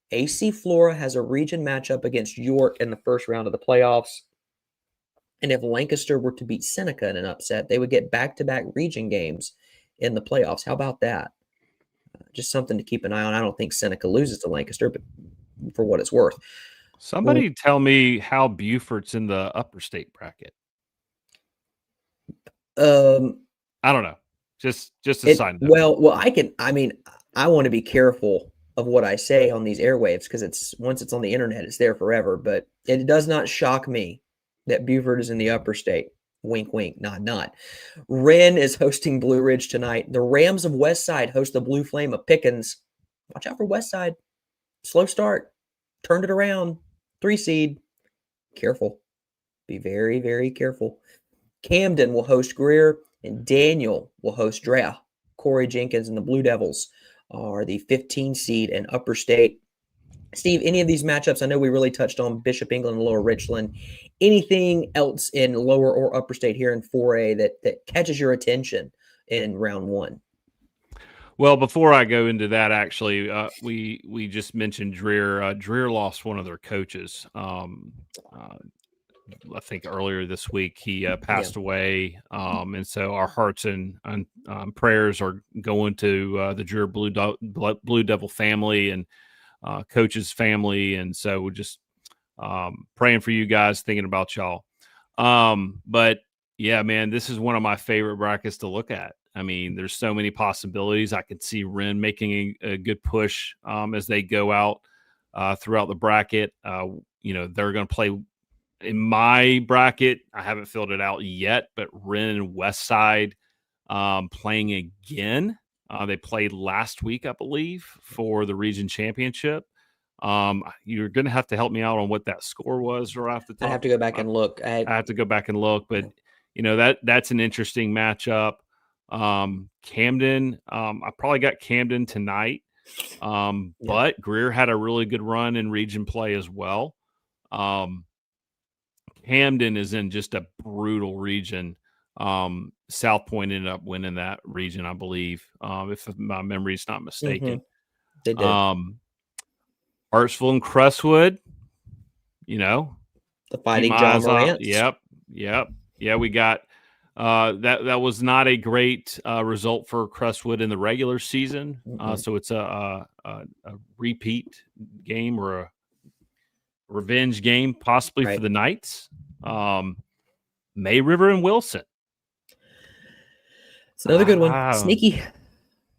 AC Flora has a region matchup against York in the first round of the playoffs. And if Lancaster were to beat Seneca in an upset, they would get back-to-back region games in the playoffs. How about that? Just something to keep an eye on. I don't think Seneca loses to Lancaster, but for what it's worth. Somebody tell me how Buford's in the Upper State bracket. I don't know. Just a side note. Well, I want to be careful of what I say on these airwaves because once it's on the internet, it's there forever. But it does not shock me that Buford is in the Upper State. Wink, wink, nod, nod. Wren is hosting Blue Ridge tonight. The Rams of Westside host the Blue Flame of Pickens. Watch out for Westside. Slow start. Turned it around. 3 seed. Careful. Be very, very careful. Camden will host Greer, and Daniel will host Drea. Corey Jenkins and the Blue Devils are the 15 seed in Upper State. Steve, any of these matchups, I know we really touched on Bishop England and Lower Richland. Anything else in Lower or Upper State here in 4A that catches your attention in round 1? Well, before I go into that, actually, we just mentioned Dreer. Dreer lost one of their coaches. I think earlier this week he passed away, and so our hearts and prayers are going to the Dreer Blue Devil family and coach's family, and so we're just praying for you guys, thinking about y'all. But yeah, man, this is one of my favorite brackets to look at. I mean, there's so many possibilities. I could see Wren making a good push as they go out throughout the bracket. They're going to play in my bracket. I haven't filled it out yet, but Wren and Westside playing again. They played last week, I believe, for the region championship. You're going to have to help me out on what that score was right off the top. I have to go back and look. I have to go back and look, but that's an interesting matchup. Camden, I probably got Camden tonight. But Greer had a really good run in region play as well. Camden is in just a brutal region. South Point ended up winning that region, I believe, if my memory is not mistaken. They did. Hartsville and Crestwood, the Fighting John Morants. Yep. Yeah, we got that was not a great result for Crestwood in the regular season. So it's a repeat game or a revenge game possibly for the Knights. May River and Wilson. It's another good one.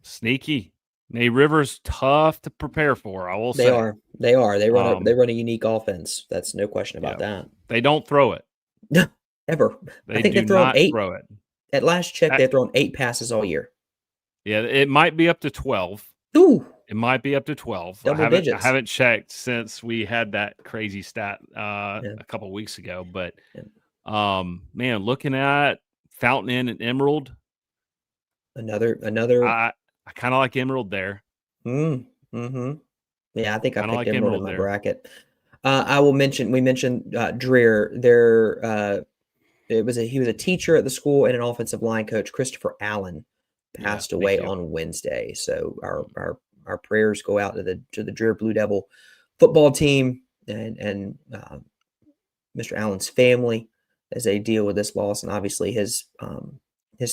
Sneaky. May River's tough to prepare for, I will say. They are. They run a unique offense. That's no question about that. They don't throw it. Ever. I think they've thrown 8. Throw it. At last check, they've thrown 8 passes all year. Yeah, it might be up to 12. Ooh. It might be up to 12. Double digits. I haven't checked since we had that crazy stat a couple weeks ago. But, man, looking at Fountain Inn and Emerald. Another. I kind of like Emerald there. Mm-hmm. Yeah, I think I picked like Emerald in my bracket. We mentioned Dreher. He was a teacher at the school and an offensive line coach. Christopher Allen passed away on Wednesday. So our prayers go out to the Dreher Blue Devil football team and Mr. Allen's family as they deal with this loss, and obviously his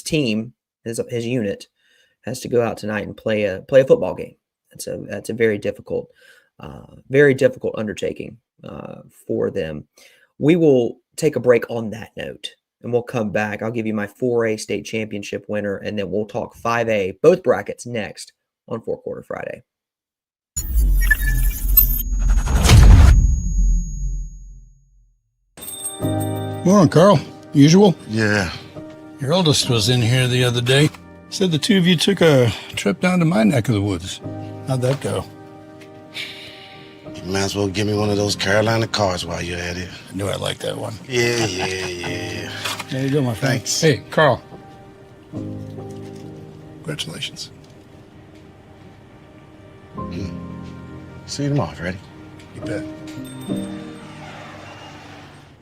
team, his unit, has to go out tonight and play a football game. That's a very difficult undertaking for them. We will take a break on that note, and we'll come back. I'll give you my 4A state championship winner, and then we'll talk 5A, both brackets, next on Four Quarter Friday. Morning, Carl. Usual? Yeah. Your oldest was in here the other day. Said the two of you took a trip down to my neck of the woods. How'd that go? You might as well give me one of those Carolina cards while you're at it. I knew I liked that one. Yeah. There you go, my friend. Thanks. Hey, Carl. Congratulations. See you tomorrow, Freddie. You bet.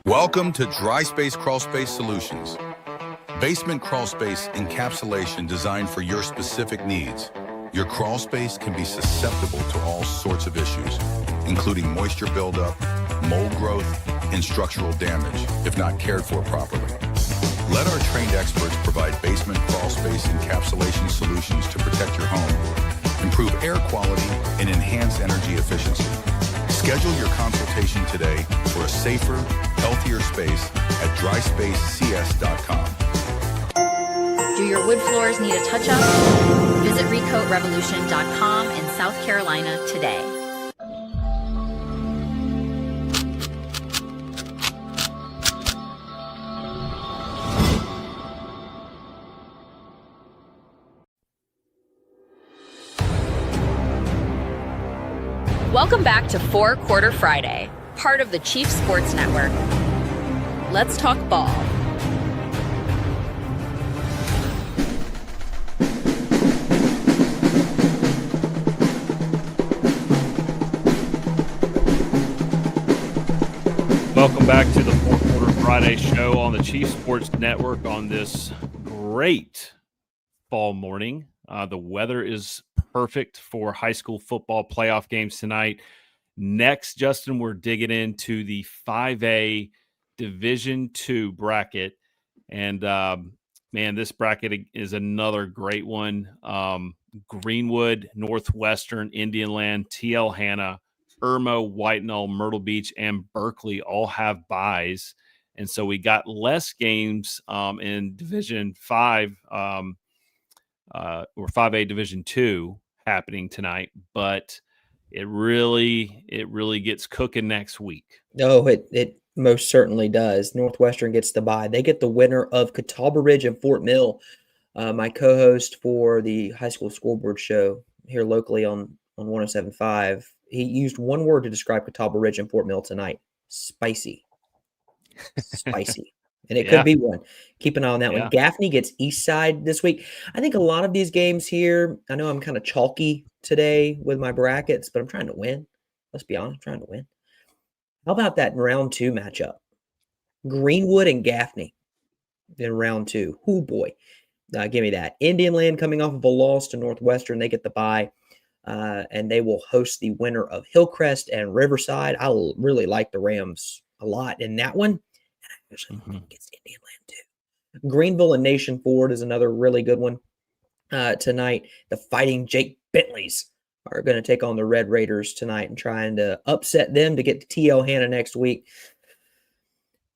Welcome to Dry Space Crawl Space Solutions. Basement crawl space encapsulation designed for your specific needs. Your crawl space can be susceptible to all sorts of issues, including moisture buildup, mold growth, and structural damage if not cared for properly. Let our trained experts provide basement crawl space encapsulation solutions to protect your home, improve air quality, and enhance energy efficiency. Schedule your consultation today for a safer, healthier space at dryspacecs.com. Do your wood floors need a touch-up? Visit recoatrevolution.com in South Carolina today. Welcome back to Four Quarter Friday, part of the Chief Sports Network. Let's talk ball. Welcome back to the Four Quarter Friday show on the Chief Sports Network on this great fall morning. The weather is perfect for high school football playoff games tonight. Next, Justin, we're digging into the 5A Division II bracket. And, man, this bracket is another great one. Greenwood, Northwestern, Indian Land, TL Hanna, Irmo, White Knoll, Myrtle Beach, and Berkeley all have byes. And so we got less games in Division 5 or 5A Division 2 happening tonight, but it really gets cooking next week. No, it most certainly does. Northwestern gets the bye. They get the winner of Catawba Ridge and Fort Mill my co-host for the high school scoreboard show here locally on 107.5, he used one word to describe Catawba Ridge and Fort Mill tonight: spicy. Spicy. And it could be one. Keep an eye on that one. Gaffney gets East Side this week. I think a lot of these games here, I know I'm kind of chalky today with my brackets, but I'm trying to win. Let's be honest, I'm trying to win. How about that round 2 matchup? Greenwood and Gaffney in round 2. Oh, boy. Give me that. Indian Land coming off of a loss to Northwestern. They get the bye, and they will host the winner of Hillcrest and Riverside. I really like the Rams a lot in that one. And I against Indian Land too. Greenville and Nation Ford is another really good one tonight. The Fighting Jake Bentleys are going to take on the Red Raiders tonight and trying to upset them to get to TL Hanna next week.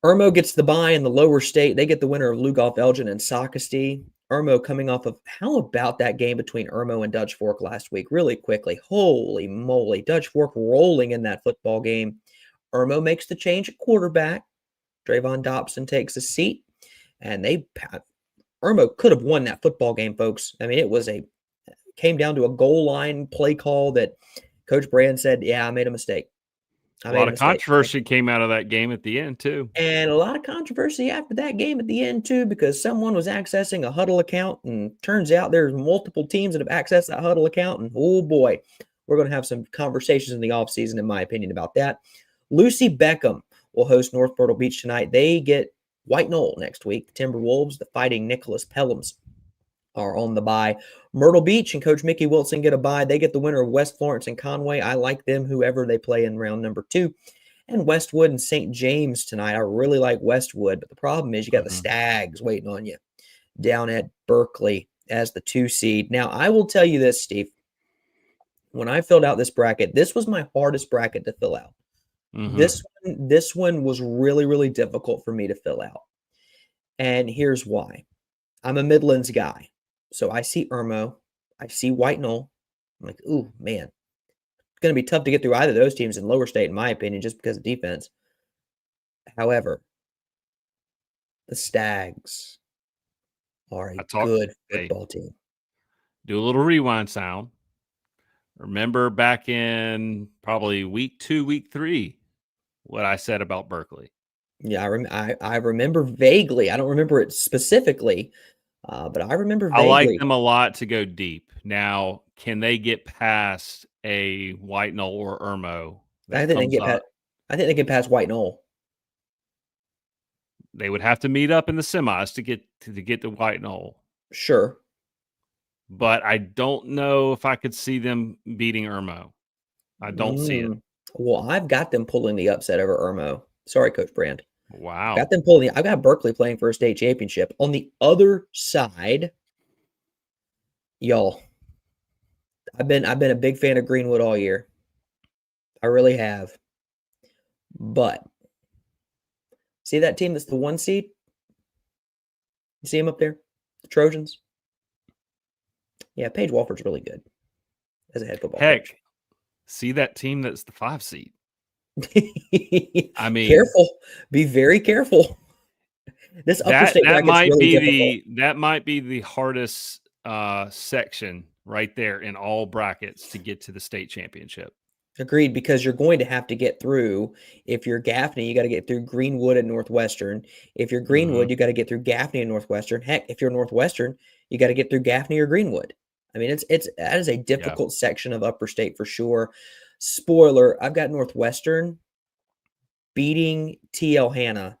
Irmo gets the bye in the lower state. They get the winner of Lugoff Elgin and Socastee. Irmo coming off of, how about that game between Irmo and Dutch Fork last week? Really quickly. Holy moly. Dutch Fork rolling in that football game. Irmo makes the change at quarterback. Drayvon Dobson takes a seat, and Irmo could have won that football game, folks. I mean, it came down to a goal line play call that Coach Brand said, yeah, I made a mistake. A lot of controversy came out of that game at the end, too. And a lot of controversy after that game at the end, too, because someone was accessing a Huddle account, and turns out there's multiple teams that have accessed that Huddle account, and oh, boy, we're going to have some conversations in the offseason, in my opinion, about that. Lucy Beckham will host North Myrtle Beach tonight. They get White Knoll next week. The Timberwolves, the Fighting Nicholas Pelhams, are on the bye. Myrtle Beach and Coach Mickey Wilson get a bye. They get the winner of West Florence and Conway. I like them, whoever they play in round number 2. And Westwood and St. James tonight. I really like Westwood, but the problem is you got the Stags waiting on you down at Berkeley as the 2 seed. Now, I will tell you this, Steve. When I filled out this bracket, this was my hardest bracket to fill out. This one was really, really difficult for me to fill out. And here's why. I'm a Midlands guy. So I see Irmo. I see White Knoll. I'm like, ooh, man. It's going to be tough to get through either of those teams in lower state, in my opinion, just because of defense. However, the Stags are a good football team. Do a little rewind sound. Remember back in probably week 2, week 3, what I said about Berkeley. Yeah, I remember vaguely. I don't remember it specifically, but I remember vaguely. I like them a lot to go deep. Now, can they get past a White Knoll or Irmo? I think they get past White Knoll. They would have to meet up in the semis to get to White Knoll. Sure. But I don't know if I could see them beating Irmo. I don't see it. Well, I've got them pulling the upset over Irmo. Sorry, Coach Brand. Wow. I've got Berkeley playing for a state championship. On the other side, y'all, I've been a big fan of Greenwood all year. I really have. But see that team that's the 1 seed? You see them up there? The Trojans? Yeah, Paige Walford's really good as a head football coach. See that team that's the 5 seed. I mean, careful. Be very careful. This upper state bracket might be that might be the hardest section right there in all brackets to get to the state championship. Agreed, because you're going to have to get through. If you're Gaffney, you got to get through Greenwood and Northwestern. If you're Greenwood, you got to get through Gaffney and Northwestern. Heck, if you're Northwestern, you got to get through Gaffney or Greenwood. I mean, that is a difficult section of upper state for sure. Spoiler, I've got Northwestern beating TL Hanna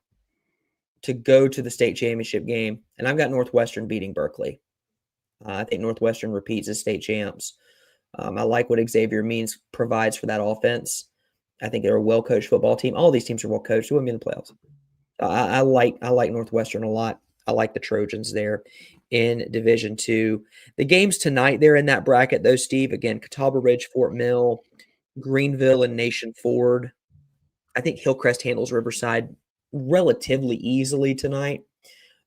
to go to the state championship game, and I've got Northwestern beating Berkeley. I think Northwestern repeats as state champs. I like what Xavier Means provides for that offense. I think they're a well-coached football team. All these teams are well-coached. They wouldn't be in the playoffs. I like Northwestern a lot. I like the Trojans there in Division II. The games tonight, they're in that bracket, though, Steve. Again, Catawba Ridge, Fort Mill, Greenville, and Nation Ford. I think Hillcrest handles Riverside relatively easily tonight.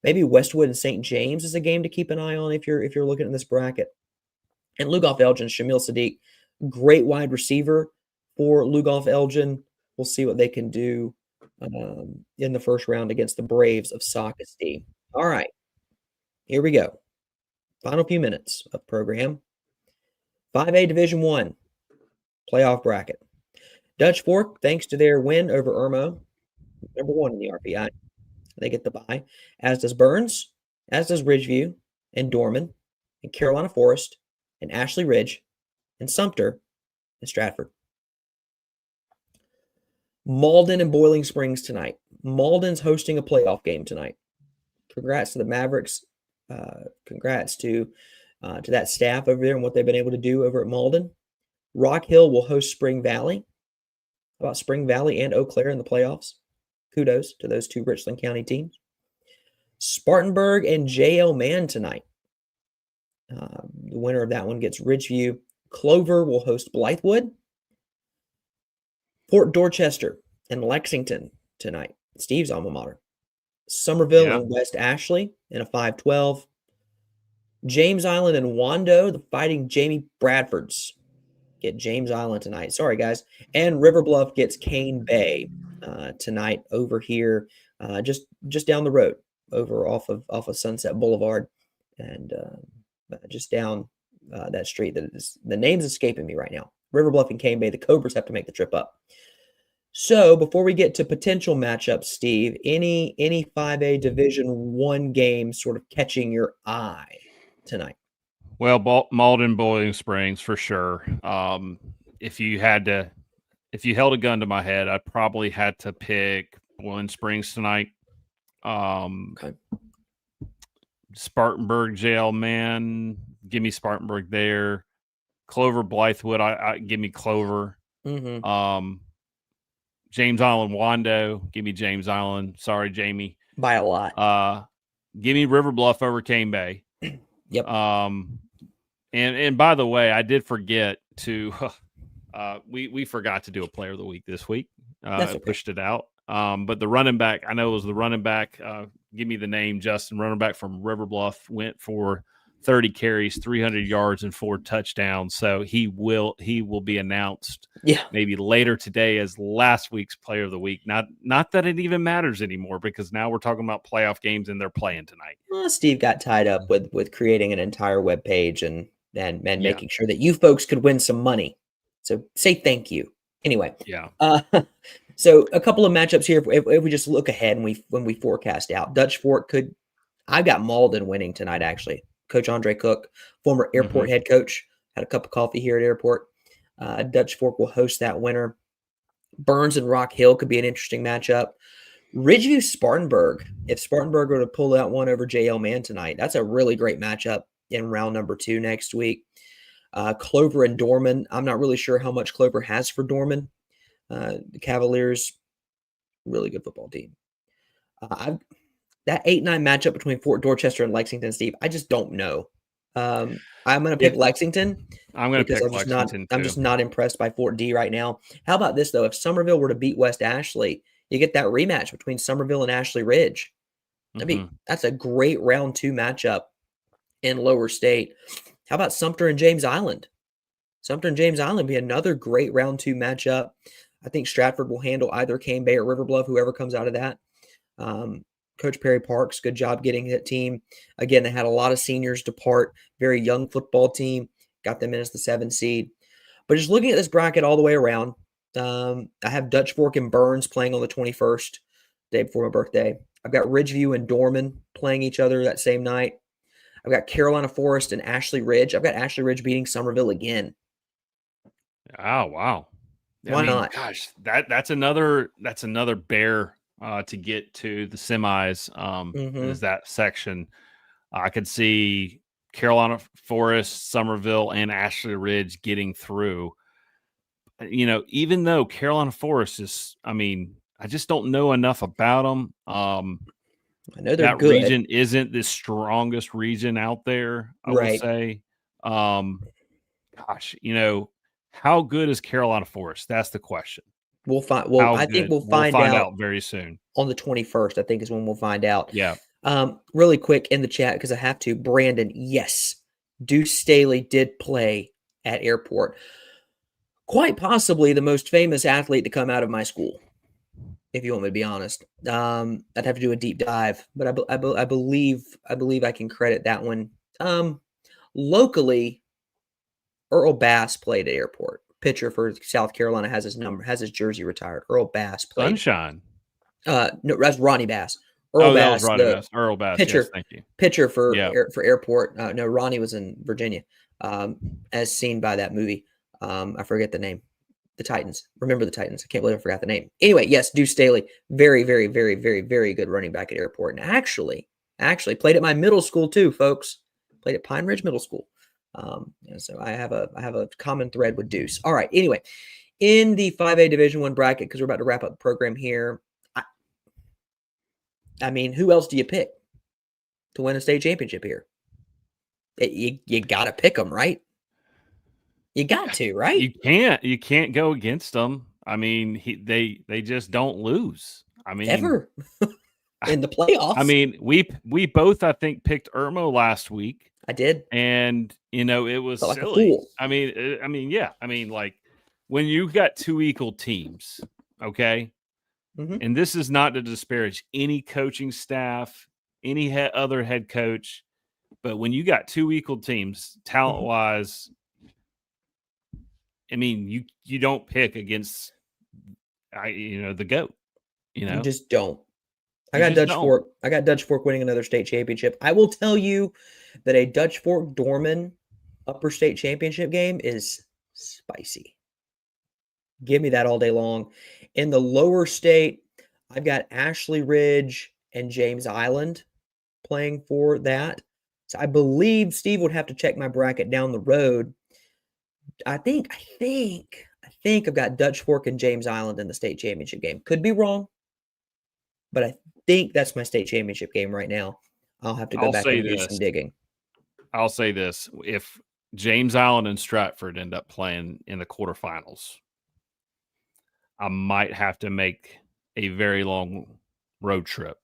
Maybe Westwood and St. James is a game to keep an eye on if you're looking at this bracket. And Lugoff Elgin, Shamil Sadiq, great wide receiver for Lugoff Elgin. We'll see what they can do in the first round against the Braves of Socastee. All right, here we go. Final few minutes of program. 5A Division I playoff bracket. Dutch Fork, thanks to their win over Irmo, number 1 in the RPI, they get the bye, as does Burns, as does Ridgeview, and Dorman, and Carolina Forest, and Ashley Ridge, and Sumter, and Stratford. Malden and Boiling Springs tonight. Malden's hosting a playoff game tonight. Congrats to the Mavericks. Congrats to that staff over there and what they've been able to do over at Malden. Rock Hill will host Spring Valley. How about Spring Valley and Eau Claire in the playoffs? Kudos to those two Richland County teams. Spartanburg and JL Mann tonight. The winner of that one gets Ridgeview. Clover will host Blythewood. Fort Dorchester and Lexington tonight. Steve's alma mater. Somerville and West Ashley in a 5-12. James Island and Wando, the Fighting Jamie Bradfords, get James Island tonight. Sorry, guys. And River Bluff gets Cane Bay tonight over here, just down the road, over off of Sunset Boulevard, and just down that street. The name's escaping me right now. River Bluff and Cane Bay. The Cobras have to make the trip up. So before we get to potential matchups, Steve, any 5A Division I games sort of catching your eye tonight? Well, Malden, Boiling Springs for sure. If you held a gun to my head, I probably had to pick Boiling Springs tonight. Okay. Spartanburg, JL Mann, give me Spartanburg there. Clover, Blythewood, I give me Clover. Mm-hmm. James Island, Wando, give me James Island. Sorry, Jamie. By a lot. Give me River Bluff over Cane Bay. Yep. And by the way, I did forget to we forgot to do a player of the week this week. That's okay. Pushed it out. But the running back, I know it was the running back. Give me the name, Justin. Running back from River Bluff went for 30 carries, 300 yards, and 4 touchdowns. So he will be announced maybe later today as last week's player of the week. Not that it even matters anymore, because now we're talking about playoff games and they're playing tonight. Well, Steve got tied up with creating an entire web page and making sure that you folks could win some money. So say thank you. Anyway. Yeah. So a couple of matchups here. If we just look ahead and when we forecast out, Dutch Fork I've got Malden winning tonight, actually. Coach Andre Cook, former airport head coach, had a cup of coffee here at airport. Dutch Fork will host that winner. Burns and Rock Hill could be an interesting matchup. Ridgeview Spartanburg. If Spartanburg were to pull out one over JL Mann tonight, that's a really great matchup in round number 2 next week. Clover and Dorman. I'm not really sure how much Clover has for Dorman. The Cavaliers, really good football team. That 8-9 matchup between Fort Dorchester and Lexington, Steve, I just don't know. I'm going to pick Lexington. I'm going to pick Lexington, I'm just not impressed by Fort D right now. How about this, though? If Somerville were to beat West Ashley, you get that rematch between Somerville and Ashley Ridge. That's a great round 2 matchup in Lower State. How about Sumter and James Island? Sumter and James Island be another great round 2 matchup. I think Stratford will handle either Cane Bay or River Bluff, whoever comes out of that. Coach Perry Parks, good job getting that team. Again, they had a lot of seniors depart, very young football team, got them in as the 7 seed. But just looking at this bracket all the way around, I have Dutch Fork and Burns playing on the 21st, day before my birthday. I've got Ridgeview and Dorman playing each other that same night. I've got Carolina Forest and Ashley Ridge. I've got Ashley Ridge beating Somerville again. Oh, wow. Why not? Gosh, that's another bear to get to the semis is that section. I could see Carolina Forest, Somerville, and Ashley Ridge getting through. Even though Carolina Forest is, I just don't know enough about them. I know they're that good. Region isn't the strongest region out there, I would say. Gosh, how good is Carolina Forest? That's the question. We'll find. Well, I think we'll find out very soon. On the 21st, I think is when we'll find out. Yeah. Really quick in the chat, because I have to. Brandon, yes, Deuce Staley did play at Airport. Quite possibly the most famous athlete to come out of my school, if you want me to be honest. I'd have to do a deep dive, but I believe I can credit that one. locally, Earl Bass played at Airport. Pitcher for South Carolina has his jersey retired. Earl Bass played. Sunshine. No, that's Ronnie Bass. Earl Bass, that was Ronnie Bass. Earl Bass. Pitcher, yes, thank you. Pitcher for Airport. No, Ronnie was in Virginia, as seen by that movie. I forget the name. The Titans. Remember the Titans. I can't believe I forgot the name. Anyway, yes, Deuce Staley, very, very, very, very, very good running back at Airport, and actually played at my middle school too, folks. Played at Pine Ridge Middle School. So I have a common thread with Deuce. All right. Anyway, in the 5A Division I bracket, because we're about to wrap up the program here. I mean, who else do you pick to win a state championship here? You got to pick them, right? You got to, right? You can't go against them. I mean, they just don't lose. I mean, ever in the playoffs. I mean, we both, I think, picked Irmo last week. I did, and it was felt silly. Like I mean, yeah. I mean, like when you've got two equal teams, okay. Mm-hmm. And this is not to disparage any coaching staff, any other head coach, but when you got two equal teams, talent wise. I mean, you don't pick against, the GOAT. You just don't. I got Dutch Fork winning another state championship. I will tell you that a Dutch Fork Dorman upper state championship game is spicy. Give me that all day long. In the lower state, I've got Ashley Ridge and James Island playing for that. So I believe Steve would have to check my bracket down the road. I think I've got Dutch Fork and James Island in the state championship game. Could be wrong, but I think that's my state championship game right now. I'll have to go back and do some digging. I'll say this. If James Island and Stratford end up playing in the quarterfinals, I might have to make a very long road trip.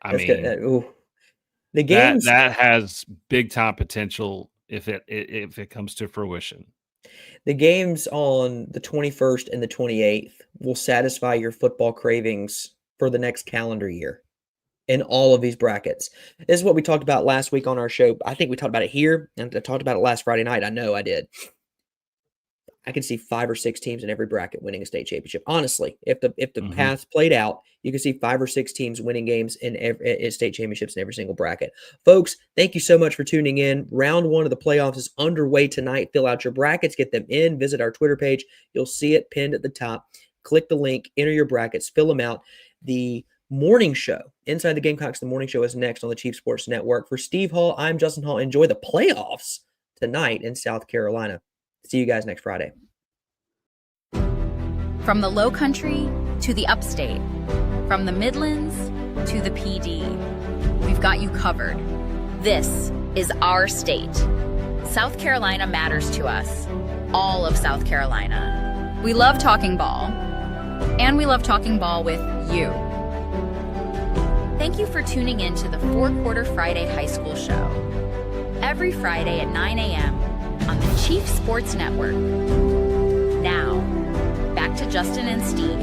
The games that has big time potential if it comes to fruition. The games on the 21st and the 28th will satisfy your football cravings for the next calendar year in all of these brackets. This is what we talked about last week on our show. I think we talked about it here, and I talked about it last Friday night. I know I did. I can see 5 or 6 teams in every bracket winning a state championship. Honestly, if the path played out, you can see 5 or 6 teams winning games in state championships in every single bracket. Folks, thank you so much for tuning in. Round 1 of the playoffs is underway tonight. Fill out your brackets, get them in, visit our Twitter page. You'll see it pinned at the top. Click the link, enter your brackets, fill them out. The morning show, Inside the Gamecocks, the morning show is next on the Chief Sports Network. For Steve Hall, I'm Justin Hall. Enjoy the playoffs tonight in South Carolina. See you guys next Friday. From the Low Country to the Upstate, from the Midlands to the PD, we've got you covered. This is our state. South Carolina matters to us. All of South Carolina. We love talking ball, and we love talking ball with you. Thank you for tuning in to the 4-Quarter Friday High School Show. Every Friday at 9 a.m. on the Chief Sports Network. Now, back to Justin and Steve.